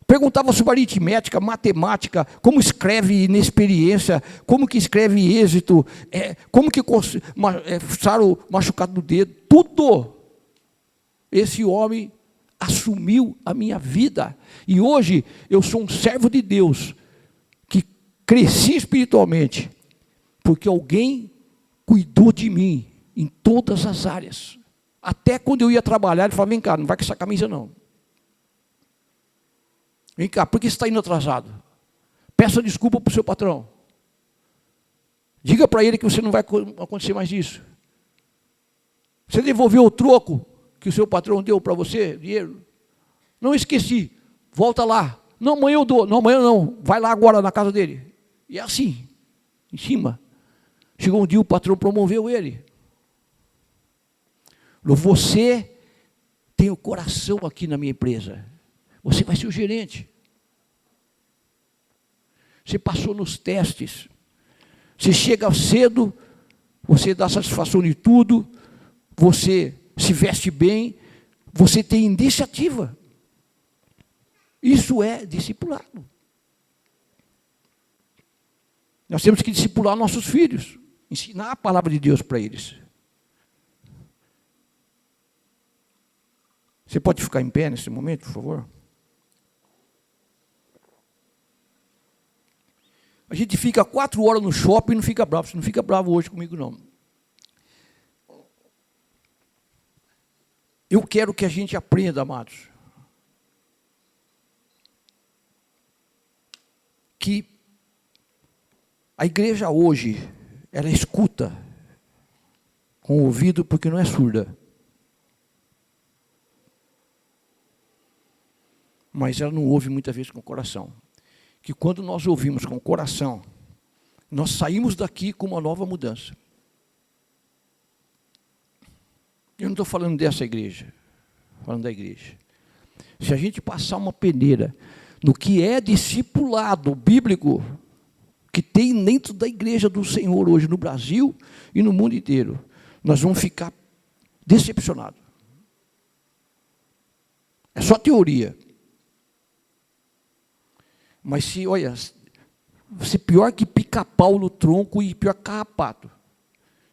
Perguntava sobre aritmética, matemática, como escreve inexperiência, como que escreve êxito, como que sara o machucado do dedo, tudo. Esse homem assumiu a minha vida. E hoje eu sou um servo de Deus, que cresci espiritualmente, porque alguém cuidou de mim em todas as áreas. Até quando eu ia trabalhar, ele falava, vem cá, não vai com essa camisa não. Vem cá, por que você está indo atrasado? Peça desculpa para o seu patrão. Diga para ele que você não vai acontecer mais isso. Você devolveu o troco que o seu patrão deu para você, dinheiro? Não esqueci, volta lá. Não, amanhã eu dou. Não, amanhã não, vai lá agora na casa dele. E é assim, em cima. Chegou um dia, o patrão promoveu ele. Você tem o coração aqui na minha empresa. Você vai ser o gerente. Você passou nos testes. Você chega cedo, você dá satisfação de tudo, você se veste bem, você tem iniciativa. Isso é discipulado. Nós temos que discipular nossos filhos, ensinar a palavra de Deus para eles. Você pode ficar em pé nesse momento, por favor? A gente fica 4 horas no shopping e não fica bravo. Você não fica bravo hoje comigo, não. Eu quero que a gente aprenda, amados, que a igreja hoje, ela escuta com o ouvido porque não é surda. Mas ela não ouve muitas vezes com o coração. Que quando nós ouvimos com o coração, nós saímos daqui com uma nova mudança. Eu não estou falando dessa igreja. falando da igreja. Se a gente passar uma peneira no que é discipulado bíblico que tem dentro da igreja do Senhor hoje no Brasil e no mundo inteiro, nós vamos ficar decepcionados. É só teoria. Mas se, olha, você pior que pica-pau no tronco e pior que carrapato,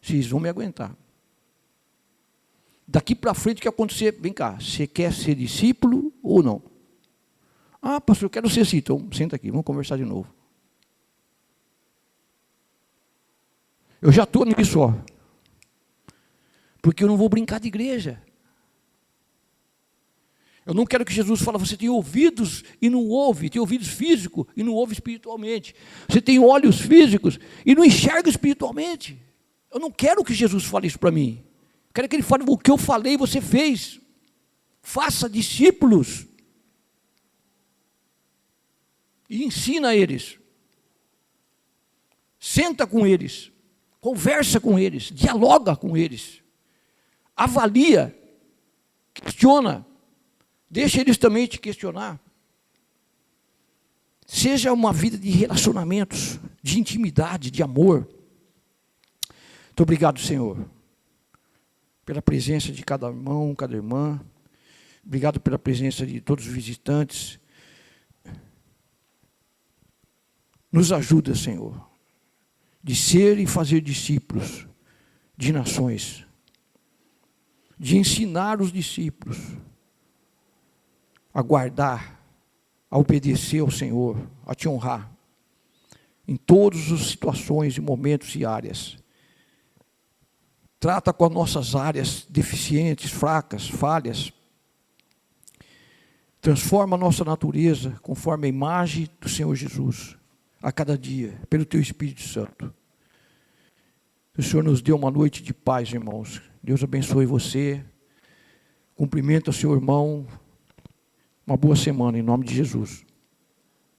vocês vão me aguentar. Daqui para frente o que acontecer, vem cá, você quer ser discípulo ou não? Ah, pastor, eu quero ser assim, então senta aqui, vamos conversar de novo. Eu já estou nisso, ó. Porque eu não vou brincar de igreja. Eu não quero que Jesus fale, você tem ouvidos e não ouve, tem ouvidos físicos e não ouve espiritualmente. Você tem olhos físicos e não enxerga espiritualmente. Eu não quero que Jesus fale isso para mim. Eu quero que ele fale o que eu falei, você fez. Faça discípulos. E ensina eles. Senta com eles. Conversa com eles. Dialoga com eles. Avalia. Questiona. Deixa eles também te questionar. Seja uma vida de relacionamentos, de intimidade, de amor. Muito obrigado, Senhor, pela presença de cada irmão, cada irmã. Obrigado pela presença de todos os visitantes. Nos ajuda, Senhor, de ser e fazer discípulos de nações, de ensinar os discípulos a guardar, a obedecer ao Senhor, a te honrar, em todas as situações e momentos e áreas. Trata com as nossas áreas deficientes, fracas, falhas. Transforma a nossa natureza conforme a imagem do Senhor Jesus, a cada dia, pelo Teu Espírito Santo. O Senhor nos deu uma noite de paz, irmãos. Deus abençoe você. Cumprimenta o seu irmão. Uma boa semana, em nome de Jesus.